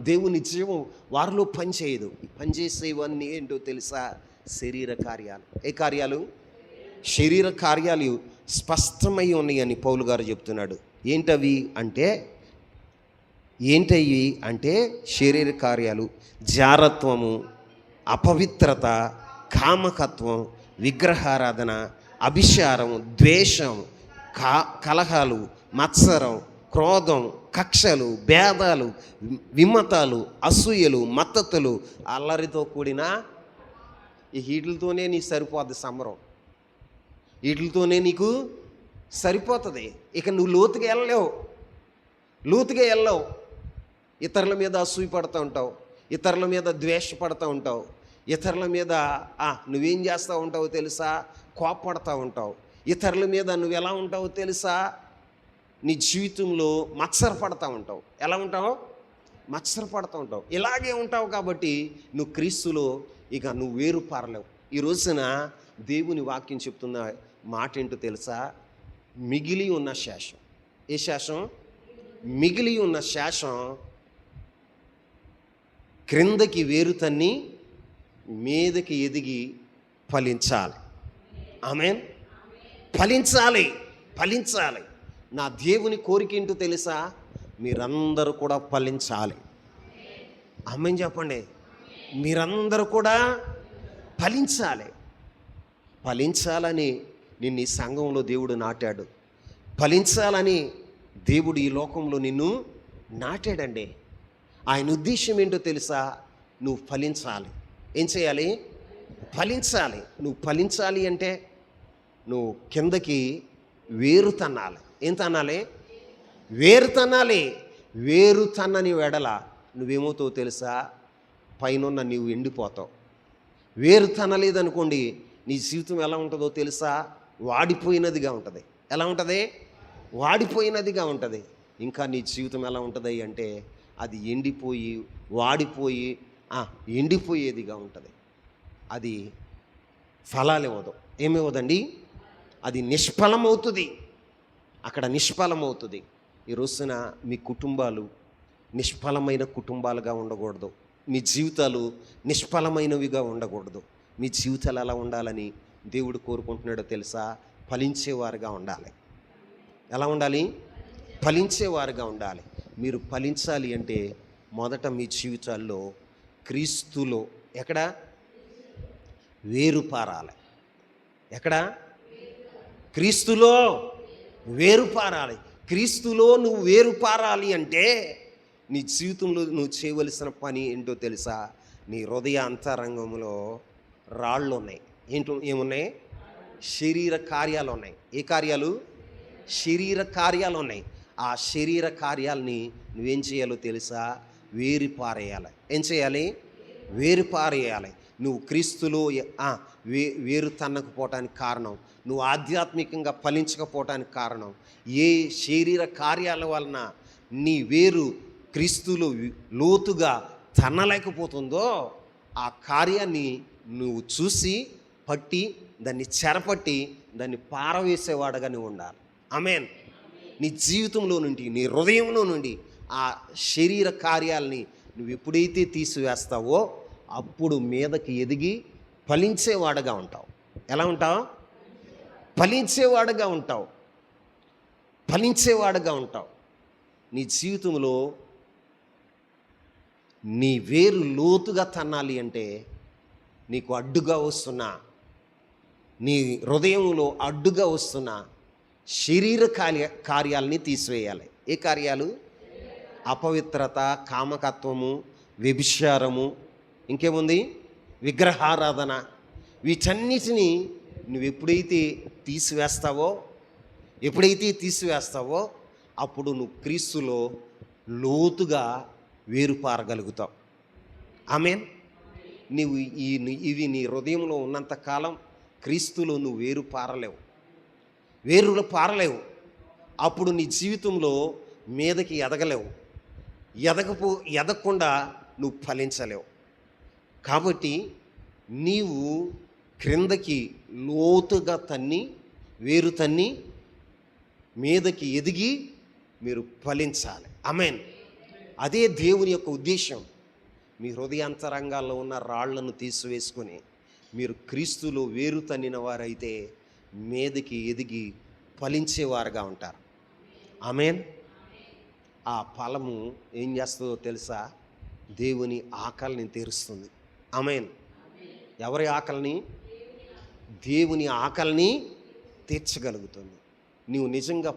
దేవుని జీవం వారిలో పనిచేయదు. పనిచేసేవన్నీ ఏంటో తెలుసా? శరీర కార్యాలు. ఏ కార్యాలు? శరీర కార్యాలు స్పష్టమై ఉన్నాయని పౌలు గారు చెప్తున్నాడు. ఏంటవి అంటే శరీర కార్యాలు జారత్వము, అపవిత్రత, కామకత్వం, విగ్రహారాధన, అభిషారం, ద్వేషం, కలహాలు, మత్సరం, క్రోధం, కక్షలు, భేదాలు, విమతాలు, అసూయలు, మత్తతులు, అల్లరితో కూడిన వీటితోనే నీకు సరిపోద్ది సంబరం. వీటితోనే నీకు సరిపోతుంది. ఇక నువ్వు లోతుగా వెళ్ళలేవు. ఇతరుల మీద అసూయ పడుతూ ఉంటావు, ఇతరుల మీద ద్వేషపడుతూ ఉంటావు, ఇతరుల మీద నువ్వేం చేస్తూ ఉంటావో తెలుసా? కోపపడుతూ ఉంటావు. ఇతరుల మీద నువ్వు ఎలా ఉంటావో తెలుసా? నీ జీవితంలో మత్సరపడుతూ ఉంటావు. ఎలా ఉంటావు? మత్సరపడుతూ ఉంటావు. ఇలాగే ఉంటావు. కాబట్టి నువ్వు క్రీస్తులో ఇక నువ్వు వేరు పారలేవు. ఈ రోజున దేవుని వాక్యం చెప్తున్న మాట ఏంటో తెలుసా? మిగిలి ఉన్న శేషం. ఏ శేషం? మిగిలి ఉన్న శేషం క్రిందకి వేరు తన్ని మీదకి ఎదిగి ఫలించాలి. ఆమేన్. ఫలించాలి. నా దేవుని కోరిక ఏంటో తెలుసా? మీరందరూ కూడా ఫలించాలి. ఆమేన్ చెప్పండి. మీరందరూ కూడా ఫలించాలని నిన్ను ఈ సంఘంలో దేవుడు నాటాడు. ఫలించాలని దేవుడు ఈ లోకంలో నిన్ను నాటాడండి. ఆయన ఉద్దేశం ఏంటో తెలుసా? నువ్వు ఫలించాలి. ఏం చేయాలి? ఫలించాలి. నువ్వు ఫలించాలి అంటే నువ్వు కిందకి వేరు తన్నాలి. ఏం తన్నాలి? వేరు తన్నాలి. వేరు తన్నని వెడల నువ్వేమవుతావు తెలుసా? పైన నీవు ఎండిపోతావు. వేరు తనలేదనుకోండి, నీ జీవితం ఎలా ఉంటుందో తెలుసా? వాడిపోయినదిగా ఉంటుంది. ఎలా ఉంటుంది? వాడిపోయినదిగా ఉంటుంది. ఇంకా నీ జీవితం ఎలా ఉంటుంది అంటే అది ఎండిపోయి, వాడిపోయి, ఎండిపోయేదిగా ఉంటుంది. అది ఫలాలు ఇవ్వదు. ఏమివ్వదండి? అది నిష్ఫలమవుతుంది. అక్కడ నిష్ఫలమవుతుంది. ఈ రోజున మీ కుటుంబాలు నిష్ఫలమైన కుటుంబాలుగా ఉండకూడదు. మీ జీవితాలు నిష్ఫలమైనవిగా ఉండకూడదు. మీ జీవితాలు ఎలా ఉండాలని దేవుడు కోరుకుంటున్నాడో తెలుసా? ఫలించేవారుగా ఉండాలి. ఎలా ఉండాలి? ఫలించేవారుగా ఉండాలి. మీరు ఫలించాలి అంటే మొదట మీ జీవితాల్లో క్రీస్తులో ఎక్కడ వేరుపారాలి. ఎక్కడ? క్రీస్తులో వేరుపారాలి. క్రీస్తులో నువ్వు వేరుపారాలి అంటే నీ జీవితంలో నువ్వు చేయవలసిన పని ఏంటో తెలుసా? నీ హృదయ అంతరంగంలో రాళ్ళు ఉన్నాయి. ఏమున్నాయి? శరీర కార్యాలు ఉన్నాయి. ఏ కార్యాలు? శరీర కార్యాలు ఉన్నాయి. ఆ శరీర కార్యాలని నువ్వేం చేయాలో తెలుసా? వేరు పారేయాలి. ఏం చేయాలి? వేరు పారేయాలి. నువ్వు క్రీస్తులో వేరు తన్నకపోవటానికి కారణం, నువ్వు ఆధ్యాత్మికంగా ఫలించకపోవటానికి కారణం, ఏ శరీర కార్యాల వలన నీ వేరు క్రీస్తులో లోతుగా తన్నలేకపోతుందో ఆ కార్యాన్ని నువ్వు చూసి పట్టి దాన్ని చెరపట్టి దాన్ని పారవేసేవాడుగా నువ్వు ఉండాలి. ఆమేన్. నీ జీవితంలో నుండి, నీ హృదయంలో నుండి ఆ శరీర కార్యాలని నువ్వు ఎప్పుడైతే తీసివేస్తావో అప్పుడు మీదకి ఎదిగి ఫలించేవాడుగా ఉంటావు. ఎలా ఉంటావు? ఫలించేవాడుగా ఉంటావు. ఫలించేవాడుగా ఉంటావు. నీ జీవితంలో నీ వేరు లోతుగా తన్నాలి అంటే నీకు అడ్డుగా వస్తున్న, నీ హృదయంలో అడ్డుగా వస్తున్న శరీర కార్యాలని తీసివేయాలి. ఏ కార్యాలు? అపవిత్రత, కామకత్వము, వ్యభిచారము, ఇంకేముంది, విగ్రహారాధన. వీటన్నిటినీ నువ్వు ఎప్పుడైతే తీసివేస్తావో అప్పుడు నువ్వు క్రీస్తులో లోతుగా వేరుపారగలుగుతావు. ఆమేన్. నువ్వు ఇవి నీ హృదయంలో ఉన్నంతకాలం క్రీస్తులో నువ్వు వేరులు పారలేవు. అప్పుడు నీ జీవితంలో మీదకి ఎదగలేవు. ఎదగకుండా నువ్వు ఫలించలేవు. కాబట్టి నీవు క్రిందకి లోతుగా వేరు తన్ని మీదకి ఎదిగి మీరు ఫలించాలి. ఆమేన్. అదే దేవుని యొక్క ఉద్దేశం. మీ హృదయాంతరంగాల్లో ఉన్న రాళ్లను తీసివేసుకొని మీరు క్రీస్తులో వేరు తన్నిన వారైతే మీదకి ఎదిగి ఫలించేవారుగా ఉంటారు. ఆమేన్. ఆ ఫలము ఏం చేస్తుందో తెలుసా? దేవుని ఆకలిని తీరుస్తుంది. ఆమేన్. ఎవరి ఆకలిని? దేవుని ఆకలిని తీర్చగలుగుతుంది. నీవు నిజంగా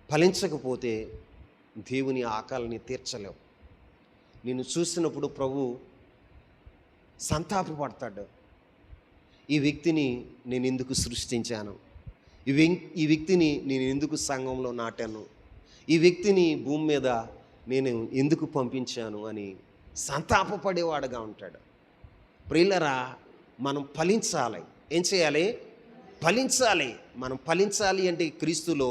ఫలించకపోతే దేవుని ఆకలిని తీర్చలేవు. నిన్ను చూసినప్పుడు ప్రభు సంతాపపడతాడు. ఈ వ్యక్తిని నేను ఎందుకు సృష్టించాను, ఈ వ్యక్తిని నేను ఎందుకు సంఘంలో నాటాను, ఈ వ్యక్తిని భూమి మీద నేను ఎందుకు పంపించాను అని సంతాపపడేవాడుగా ఉంటాడు. ప్రియులరా, మనం ఫలించాలి. ఏం చేయాలి? ఫలించాలి. మనం ఫలించాలి అంటే క్రీస్తులో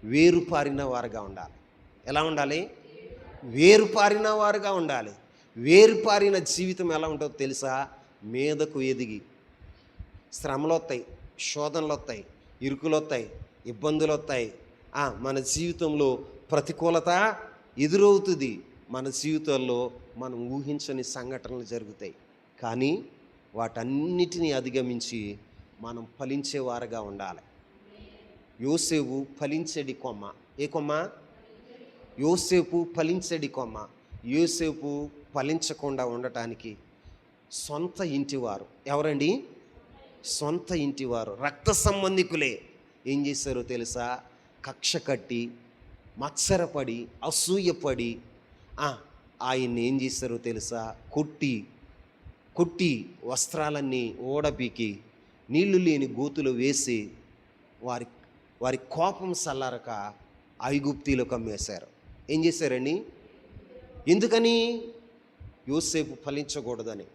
వేరుపారిన వారుగా ఉండాలి. ఎలా ఉండాలి? వేరుపారిన వారుగా ఉండాలి. వేరుపారిన జీవితం ఎలా ఉంటుందో తెలుసా? మీదకు ఎదిగి శ్రమలు వస్తాయి, శోధనలు వస్తాయి, ఇరుకులు వస్తాయి, ఇబ్బందులు వస్తాయి. మన జీవితంలో ప్రతికూలత ఎదురవుతుంది. మన జీవితంలో మనం ఊహించని సంఘటనలు జరుగుతాయి. కానీ వాటన్నిటినీ అధిగమించి మనం ఫలించేవారుగా ఉండాలి. యోసేపు ఫలించేడి కొమ్మ. ఏ కొమ్మ? యోసేపు ఫలించేడి కొమ్మ. యోసేపు ఫలించకుండా ఉండటానికి సొంత ఇంటివారు, ఎవరండి? సొంత ఇంటివారు, రక్త సంబంధికులే ఏం చేశారో తెలుసా? కక్ష కట్టి, మత్సరపడి, అసూయపడి ఆయన్ని ఏం చేశారో తెలుసా? కొట్టి వస్త్రాలన్నీ ఓడపీకి నీళ్లు లేని గోతులు వేసి వారి కోపం సల్లారక ఐగుప్తీలకు అమ్మేశారు. ఏం చేశారండి? ఎందుకని? యోసేపు ఫలించకూడదని.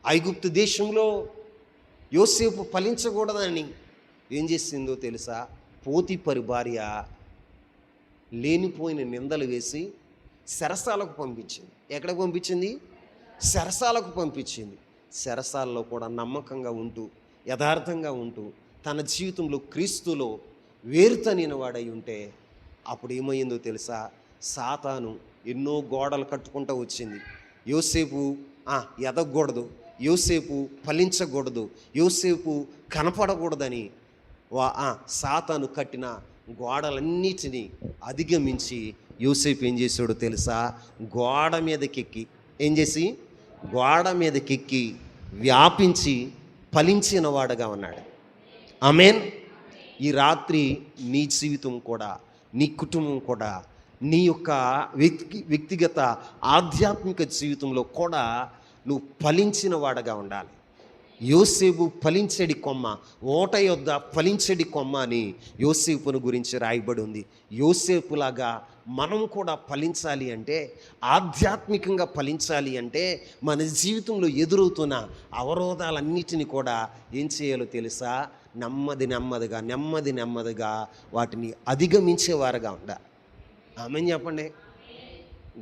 ఐగుప్తు దేశంలో యోసేపు ఫలించకూడదని ఏం చేసిందో తెలుసా? పోతీఫరు భార్య లేనిపోయిన నిందలు వేసి చెరసాలకు పంపించింది. ఎక్కడికి పంపించింది? చెరసాలకు పంపించింది. చెరసాలలో కూడా నమ్మకంగా ఉంటూ, యథార్థంగా ఉంటూ, తన జీవితంలో క్రీస్తులో వేరుతనిన వాడై ఉంటే అప్పుడు ఏమైందో తెలుసా? సాతాను ఎన్నో గోడలు కట్టుకుంటూ వచ్చింది. యోసేపు ఎదగకూడదు, యోసేపు ఫలించకూడదు, యోసేపు కనపడకూడదని సాతాను కట్టిన గోడలన్నిటినీ అధిగమించి యోసేపు ఏం చేశాడో తెలుసా? గోడ మీదకెక్కి వ్యాపించి ఫలించిన వాడుగా ఉన్నాడు. ఆమేన్. ఈ రాత్రి నీ జీవితం కూడా, నీ కుటుంబం కూడా, నీ యొక్క వ్యక్తిగత ఆధ్యాత్మిక జీవితంలో కూడా నువ్వు ఫలించిన వాడుగా ఉండాలి. యోసేపు ఫలించడి కొమ్మ, ఓట యొద్ద ఫలించడి కొమ్మ అని యోసేపును గురించి రాయబడి ఉంది. యోసేపులాగా మనం కూడా ఫలించాలి అంటే, ఆధ్యాత్మికంగా ఫలించాలి అంటే, మన జీవితంలో ఎదురవుతున్న అవరోధాలన్నిటిని కూడా ఏం చేయాలో తెలుసా? నెమ్మదిగా వాటిని అధిగమించేవారుగా ఉండాలి. ఆమెన్ చెప్పండి.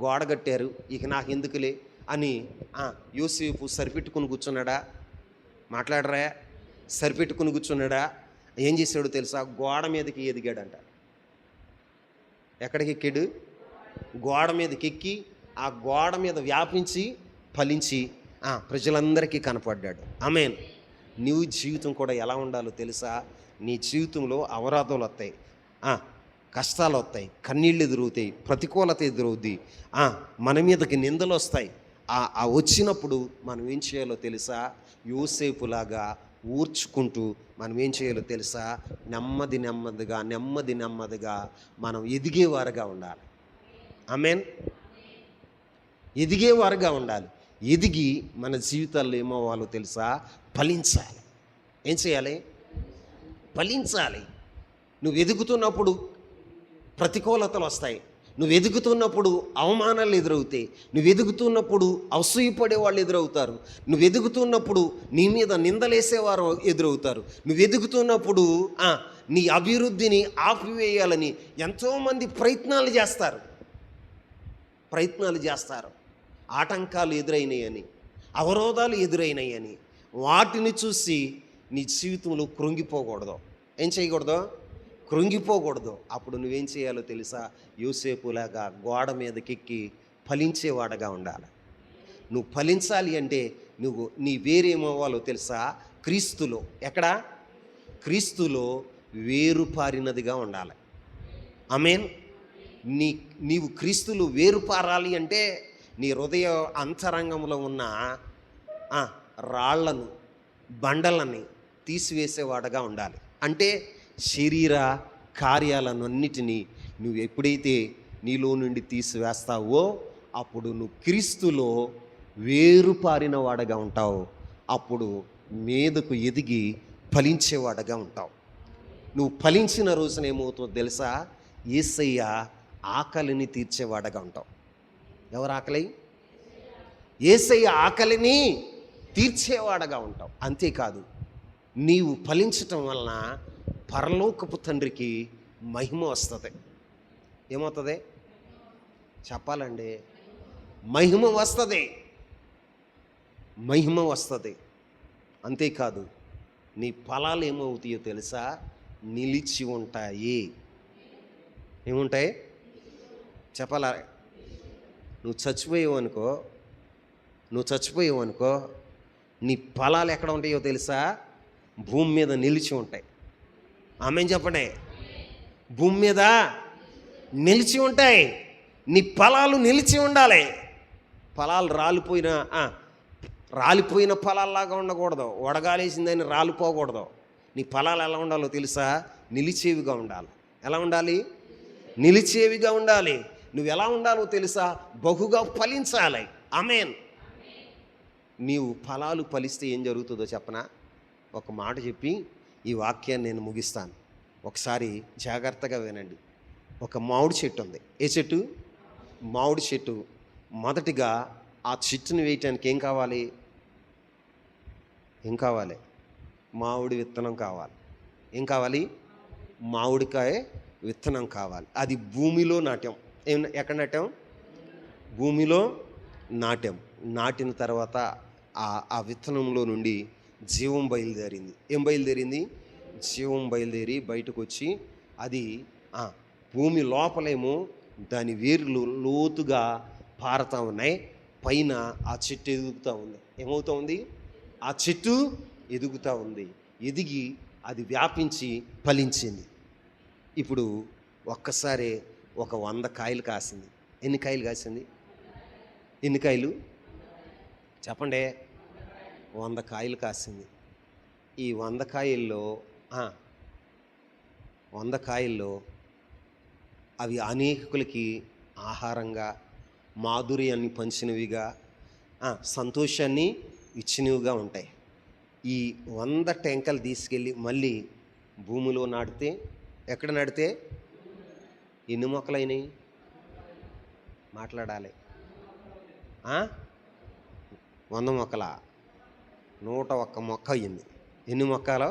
గోడ కట్టారు, ఇక నాకు ఎందుకులే అని యోసేపు సరిపెట్టుకుని కూర్చున్నాడా? మాట్లాడరా? సరిపెట్టుకుని కూర్చున్నాడా? ఏం చేశాడో తెలుసా? గోడ మీదకి ఎదిగాడంట. ఎక్కడికి ఎక్కాడు? గోడ మీదకి ఎక్కి ఆ గోడ మీద వ్యాపించి ఫలించి ప్రజలందరికీ కనపడ్డాడు. ఆమేన్. నీవు జీవితం కూడా ఎలా ఉండాలో తెలుసా? నీ జీవితంలో అవరోధాలు వస్తాయి, కష్టాలు వస్తాయి, కన్నీళ్ళు ఎదురవుతాయి, ప్రతికూలత ఎదురవుద్ది, మన మీదకి నిందలు వస్తాయి. వచ్చినప్పుడు మనం ఏం చేయాలో తెలుసా? యోసేపులాగా ఊర్చుకుంటూ మనం ఏం చేయాలో తెలుసా? నెమ్మదిగా మనం ఎదిగేవారుగా ఉండాలి. ఆమేన్. ఎదిగేవారుగా ఉండాలి. ఎదిగి మన జీవితాల్లో ఏమవ్వాలో తెలుసా? ఫలించాలి. ఏం చేయాలి? ఫలించాలి. నువ్వు ఎదుగుతున్నప్పుడు ప్రతికూలతలు వస్తాయి, నువ్వు ఎదుగుతున్నప్పుడు అవమానాలు ఎదురవుతాయి, నువ్వు ఎదుగుతున్నప్పుడు అసూయపడే వాళ్ళు ఎదురవుతారు, నువ్వు ఎదుగుతున్నప్పుడు నీ మీద నిందలేసేవారు ఎదురవుతారు, నువ్వు ఎదుగుతున్నప్పుడు నీ అభివృద్ధిని ఆపివేయాలని ఎంతోమంది ప్రయత్నాలు చేస్తారు. ఆటంకాలు ఎదురైనాయని, అవరోధాలు ఎదురైనాయని వాటిని చూసి నీ జీవితంలో కృంగిపోకూడదు. ఏం చేయకూడదు? కృంగిపోకూడదు. అప్పుడు నువ్వేం చేయాలో తెలుసా? యోసేపులాగా గోడ మీదకెక్కి ఫలించేవాడగా ఉండాలి. నువ్వు ఫలించాలి అంటే నీ వేరేమవ్వాలో తెలుసా? క్రీస్తులో. ఎక్కడ? క్రీస్తులో వేరుపారినదిగా ఉండాలి. ఆమేన్. నీవు క్రీస్తులు వేరుపారాలి అంటే నీ హృదయ అంతరంగంలో ఉన్న రాళ్లను, బండలని తీసివేసేవాడగా ఉండాలి. అంటే శరీర కార్యాలన్నిటినీ నువ్వు ఎప్పుడైతే నీలో నుండి తీసివేస్తావో అప్పుడు నువ్వు క్రీస్తులో వేరుపారిన వాడగా ఉంటావు. అప్పుడు మీదకు ఎదిగి ఫలించేవాడగా ఉంటావు. నువ్వు ఫలించిన రోజున ఏమవుతుందో తెలుసా? యేసయ్య ఆకలిని తీర్చేవాడగా ఉంటావు. ఎవరు ఆకలి? యేసయ్య ఆకలిని తీర్చేవాడగా ఉంటావు. అంతేకాదు, నీవు ఫలించటం వలన పరలోకపు తండ్రికి మహిమ వస్తుంది. ఏమవుతుంది? చెప్పాలండి. మహిమ వస్తుంది. అంతేకాదు, నీ ఫలాలు ఏమవుతాయో తెలుసా? నిలిచి ఉంటాయి. ఏముంటాయి? చెప్పాలా? నువ్వు చచ్చిపోయావు అనుకో నీ ఫలాలు ఎక్కడ ఉంటాయో తెలుసా? భూమి మీద నిలిచి ఉంటాయి. ఆమేన్ చెప్పండి. భూమి మీద నిలిచి ఉంటాయి. నీ ఫలాలు నిలిచి ఉండాలి. ఫలాలు రాలిపోయిన ఫలాల్లాగా ఉండకూడదు. వడగాలేసిందని రాలిపోకూడదు. నీ ఫలాలు ఎలా ఉండాలో తెలుసా? నిలిచేవిగా ఉండాలి. ఎలా ఉండాలి? నిలిచేవిగా ఉండాలి. నువ్వు ఎలా ఉండాలో తెలుసా? బహుగా ఫలించాలి. ఆమేన్. నీవు ఫలాలు ఫలిస్తే ఏం జరుగుతుందో చెప్పనా? ఒక మాట చెప్పి ఈ వాక్యాన్ని నేను ముగిస్తాను. ఒకసారి జాగ్రత్తగా వినండి. ఒక మామిడి చెట్టు ఉంది. ఏ చెట్టు? మామిడి చెట్టు. మొదటిగా ఆ చెట్టుని వేయటానికి ఏం కావాలి? మామిడి విత్తనం కావాలి. ఏం కావాలి? మామిడికాయ విత్తనం కావాలి. అది భూమిలో నాట్యం. ఎక్కడ నాట్యం? భూమిలో నాట్యం. నాటిన తర్వాత ఆ విత్తనంలో నుండి జీవం బయలుదేరింది. ఏం బయలుదేరింది? జీవం బయలుదేరి బయటకు వచ్చి అది భూమి లోపలేమో దాని వేర్లు లోతుగా పారుతూ ఉన్నాయి. పైన ఆ చెట్టు ఎదుగుతూ ఉంది. ఏమవుతూ ఉంది? ఆ చెట్టు ఎదుగుతూ ఉంది. ఎదిగి అది వ్యాపించి ఫలించింది. ఇప్పుడు ఒక్కసారి ఒక 100 కాయలు కాసింది. ఎన్ని కాయలు కాసింది? ఎన్ని కాయలు చెప్పండి? 100 కాయలు కాసింది. ఈ 100 కాయల్లో అవి అనేకులకి ఆహారంగా, మాధుర్యాన్ని పంచినవిగా, సంతోషాన్ని ఇచ్చినవిగా ఉంటాయి. ఈ 100 టెంకలు తీసుకెళ్ళి మళ్ళీ భూమిలో నాటితే, ఎక్కడ నాటితే ఎన్ని మొక్కలైనాయి? మాట్లాడాలి. 100 మొక్కల 101 మొక్క అయింది. ఎన్ని మొక్కలు?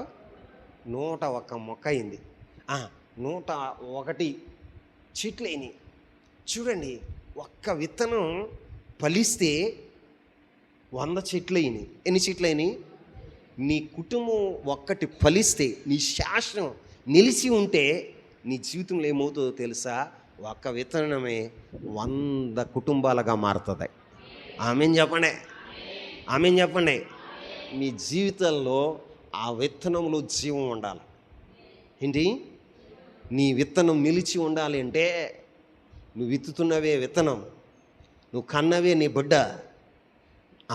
101 మొక్క అయింది. 101 చెట్లయినాయి. చూడండి, ఒక్క విత్తనం ఫలిస్తే 100 చెట్లు అయినాయి. ఎన్ని చెట్లు అయినాయి? నీ కుటుంబం ఒక్కటి ఫలిస్తే, నీ శాసనం నిలిచి ఉంటే నీ జీవితంలో ఏమవుతుందో తెలుసా? ఒక్క విత్తనమే 100 కుటుంబాలుగా మారుతుంది. ఆమేన్ చెప్పండి, ఆమేన్ చెప్పండి. మీ జీవితంలో ఆ విత్తనంలో జీవం ఉండాలి. ఏంటి? నీ విత్తనం నిలిచి ఉండాలి అంటే నువ్వు విత్తుతున్నవే విత్తనం, నువ్వు కన్నవే నీ బిడ్డ.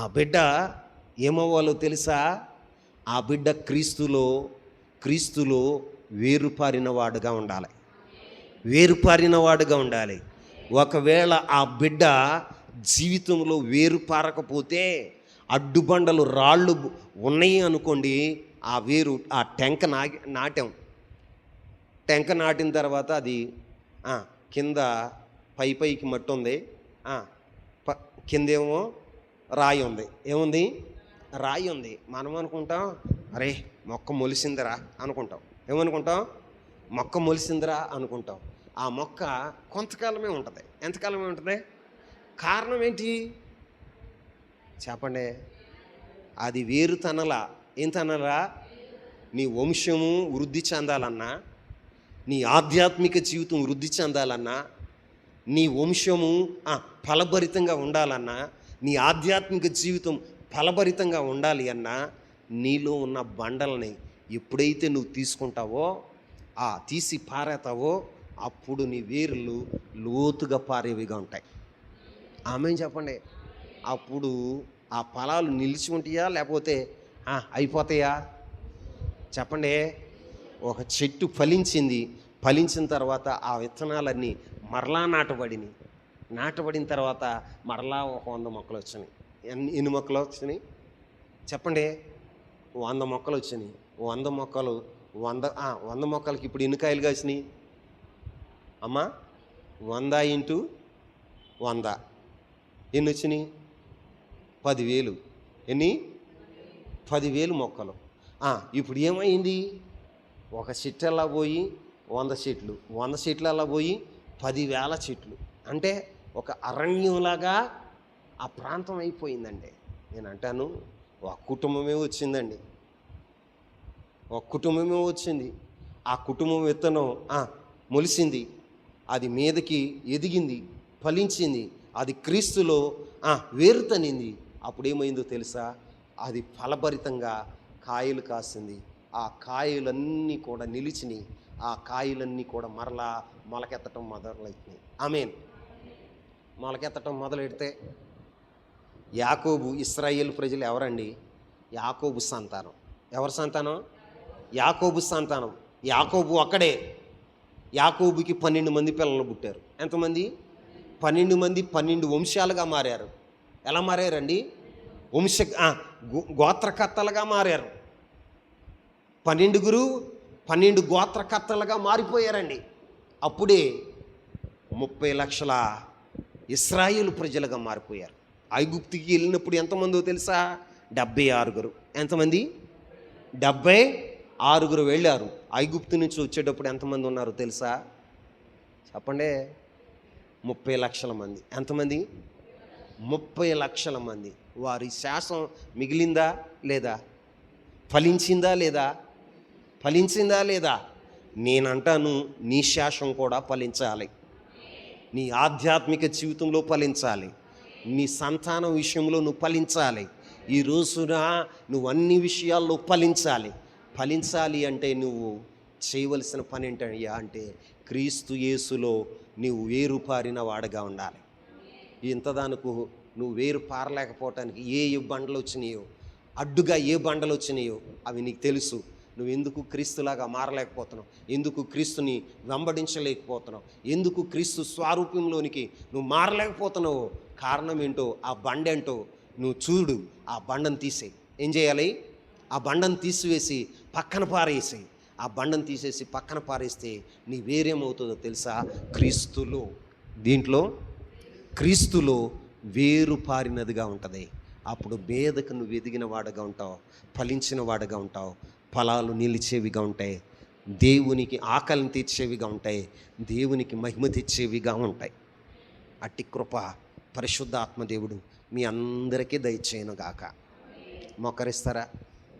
ఆ బిడ్డ ఏమవ్వాలో తెలుసా? ఆ బిడ్డ క్రీస్తులో వేరుపారిన వాడుగా ఉండాలి. వేరుపారిన వాడుగా ఉండాలి. ఒకవేళ ఆ బిడ్డ జీవితంలో వేరుపారకపోతే, అడ్డుబండలు రాళ్ళు ఉన్నాయి అనుకోండి, ఆ వేరు ఆ టెంక నాటాం. టెంక నాటిన తర్వాత అది కింద పైకి మట్టి ఉంది, కిందేమో రాయి ఉంది. ఏముంది? రాయి ఉంది. మనం అనుకుంటాం, అరే మొక్క మొలిసిందిరా అనుకుంటాం. ఏమనుకుంటాం? మొక్క మొలిసిందిరా అనుకుంటాం. ఆ మొక్క కొంతకాలమే ఉంటుంది. ఎంతకాలమే ఉంటుంది? కారణం ఏంటి చెప్పండి? అది వేరు తనలా. ఏం తనలా? నీ వంశము వృద్ధి చెందాలన్నా, నీ ఆధ్యాత్మిక జీవితం వృద్ధి చెందాలన్నా, నీ వంశము ఫలభరితంగా ఉండాలన్నా, నీ ఆధ్యాత్మిక జీవితం ఫలభరితంగా ఉండాలి అన్నా, నీలో ఉన్న బండల్ని ఎప్పుడైతే నువ్వు తీసుకుంటావో, తీసి పారేతావో, అప్పుడు నీ వేర్లు లోతుగా పారేవిగా ఉంటాయి. ఆమేన్ చెప్పండి. అప్పుడు ఆ ఫలాలు నిలిచి ఉంటాయా లేకపోతే అయిపోతాయా? చెప్పండి. ఒక చెట్టు ఫలించిన తర్వాత ఆ విత్తనాలన్నీ మరలా నాటబడిన తర్వాత మరలా ఒక 100 మొక్కలు వచ్చినాయి. ఎన్ని మొక్కలు వచ్చినాయి చెప్పండి? 100 మొక్కలు వచ్చినాయి. 100 మొక్కలు 100 మొక్కలకి ఇప్పుడు ఎన్ని కాయలు కాసినాయి అమ్మా? 100 × 100 ఎన్ని వచ్చినాయి? 10,000. ఎన్ని? 10,000 మొక్కలు. ఇప్పుడు ఏమైంది? ఒక చెట్టు అలా పోయి 100 చెట్లు, 100 చెట్లు అలా పోయి 10,000 చెట్లు. అంటే ఒక అరణ్యంలాగా ఆ ప్రాంతం అయిపోయిందండి. నేను అంటాను, ఒక కుటుంబమే వచ్చిందండి. ఒక కుటుంబమే వచ్చింది. ఆ కుటుంబం విత్తనం మొలిసింది, అది మీదకి ఎదిగింది, ఫలించింది, అది క్రీస్తులో వేరుతనింది. అప్పుడేమైందో తెలుసా? అది ఫలభరితంగా కాయలు కాసింది. ఆ కాయలన్నీ కూడా నిలిచినాయి. ఆ కాయలన్నీ కూడా మరలా మొలకెత్తటం మొదలైనాయి. ఆమేన్. మొలకెత్తటం మొదలెడితే యాకోబు, ఇశ్రాయేలు ప్రజలు ఎవరండి? యాకోబు సంతానం. ఎవరి సంతానం? యాకోబు సంతానం. యాకోబు ఒక్కడే. యాకోబుకి 12 మంది పిల్లలు పుట్టారు. ఎంతమంది? 12 మంది. 12 వంశాలుగా మారారు. ఎలా మారారండి? గోత్రకర్తలుగా మారారు. 12 గోత్రకర్తలుగా మారిపోయారండి. అప్పుడే 30 లక్షల ఇశ్రాయేలు ప్రజలుగా మారిపోయారు. ఐగుప్తుకి వెళ్ళినప్పుడు ఎంతమందో తెలుసా? 76. ఎంతమంది? 76 వెళ్ళారు. ఐగుప్తు నుంచి వచ్చేటప్పుడు ఎంతమంది ఉన్నారు తెలుసా? చెప్పండి. 30 లక్షల మంది. ఎంతమంది? 30 లక్షల మంది. వారి శాసం మిగిలిందా లేదా? ఫలించిందా లేదా? ఫలించిందా లేదా? నేనంటాను, నీ శాసం కూడా ఫలించాలి. నీ ఆధ్యాత్మిక జీవితంలో ఫలించాలి. నీ సంతానం విషయంలో నువ్వు ఫలించాలి. ఈ రోజున నువ్వు అన్ని విషయాల్లో ఫలించాలి. ఫలించాలి అంటే నువ్వు చేయవలసిన పని ఏంటయ్యా అంటే, క్రీస్తు యేసులో నువ్వు వేరుపారిన వాడుగా ఉండాలి. ఇంతదానికి నువ్వు వేరు పారలేకపోవటానికి ఏ బండలు వచ్చినాయో, అడ్డుగా ఏ బండలు వచ్చినాయో అవి నీకు తెలుసు. నువ్వు ఎందుకు క్రీస్తులాగా మారలేకపోతున్నావు? ఎందుకు క్రీస్తుని వెంబడించలేకపోతున్నావు? ఎందుకు క్రీస్తు స్వరూపంలోనికి నువ్వు మారలేకపోతున్నావు? కారణం ఏంటో, ఆ బండ ఏంటో నువ్వు చూడు. ఆ బండను తీసేయి. ఏం చేయాలి? ఆ ఆ బండను తీసివేసి పక్కన పారేసి, ఆ బండను తీసేసి పక్కన పారేస్తే నీ వేరేమవుతుందో తెలుసా? క్రీస్తులో, దీంట్లో క్రీస్తులో వేరు పారినదిగా ఉంటుంది. అప్పుడు మీదకు నువ్వు ఎదిగిన వాడుగా ఉంటావు, ఫలించిన వాడుగా ఉంటావు, ఫలాలు నిలిచేవిగా ఉంటాయి, దేవునికి ఆకలిని తీర్చేవిగా ఉంటాయి, దేవునికి మహిమ తెచ్చేవిగా ఉంటాయి. అట్టి కృప పరిశుద్ధ ఆత్మదేవుడు మీ అందరికీ దయచేయునుగాక. మోకరిస్తారా?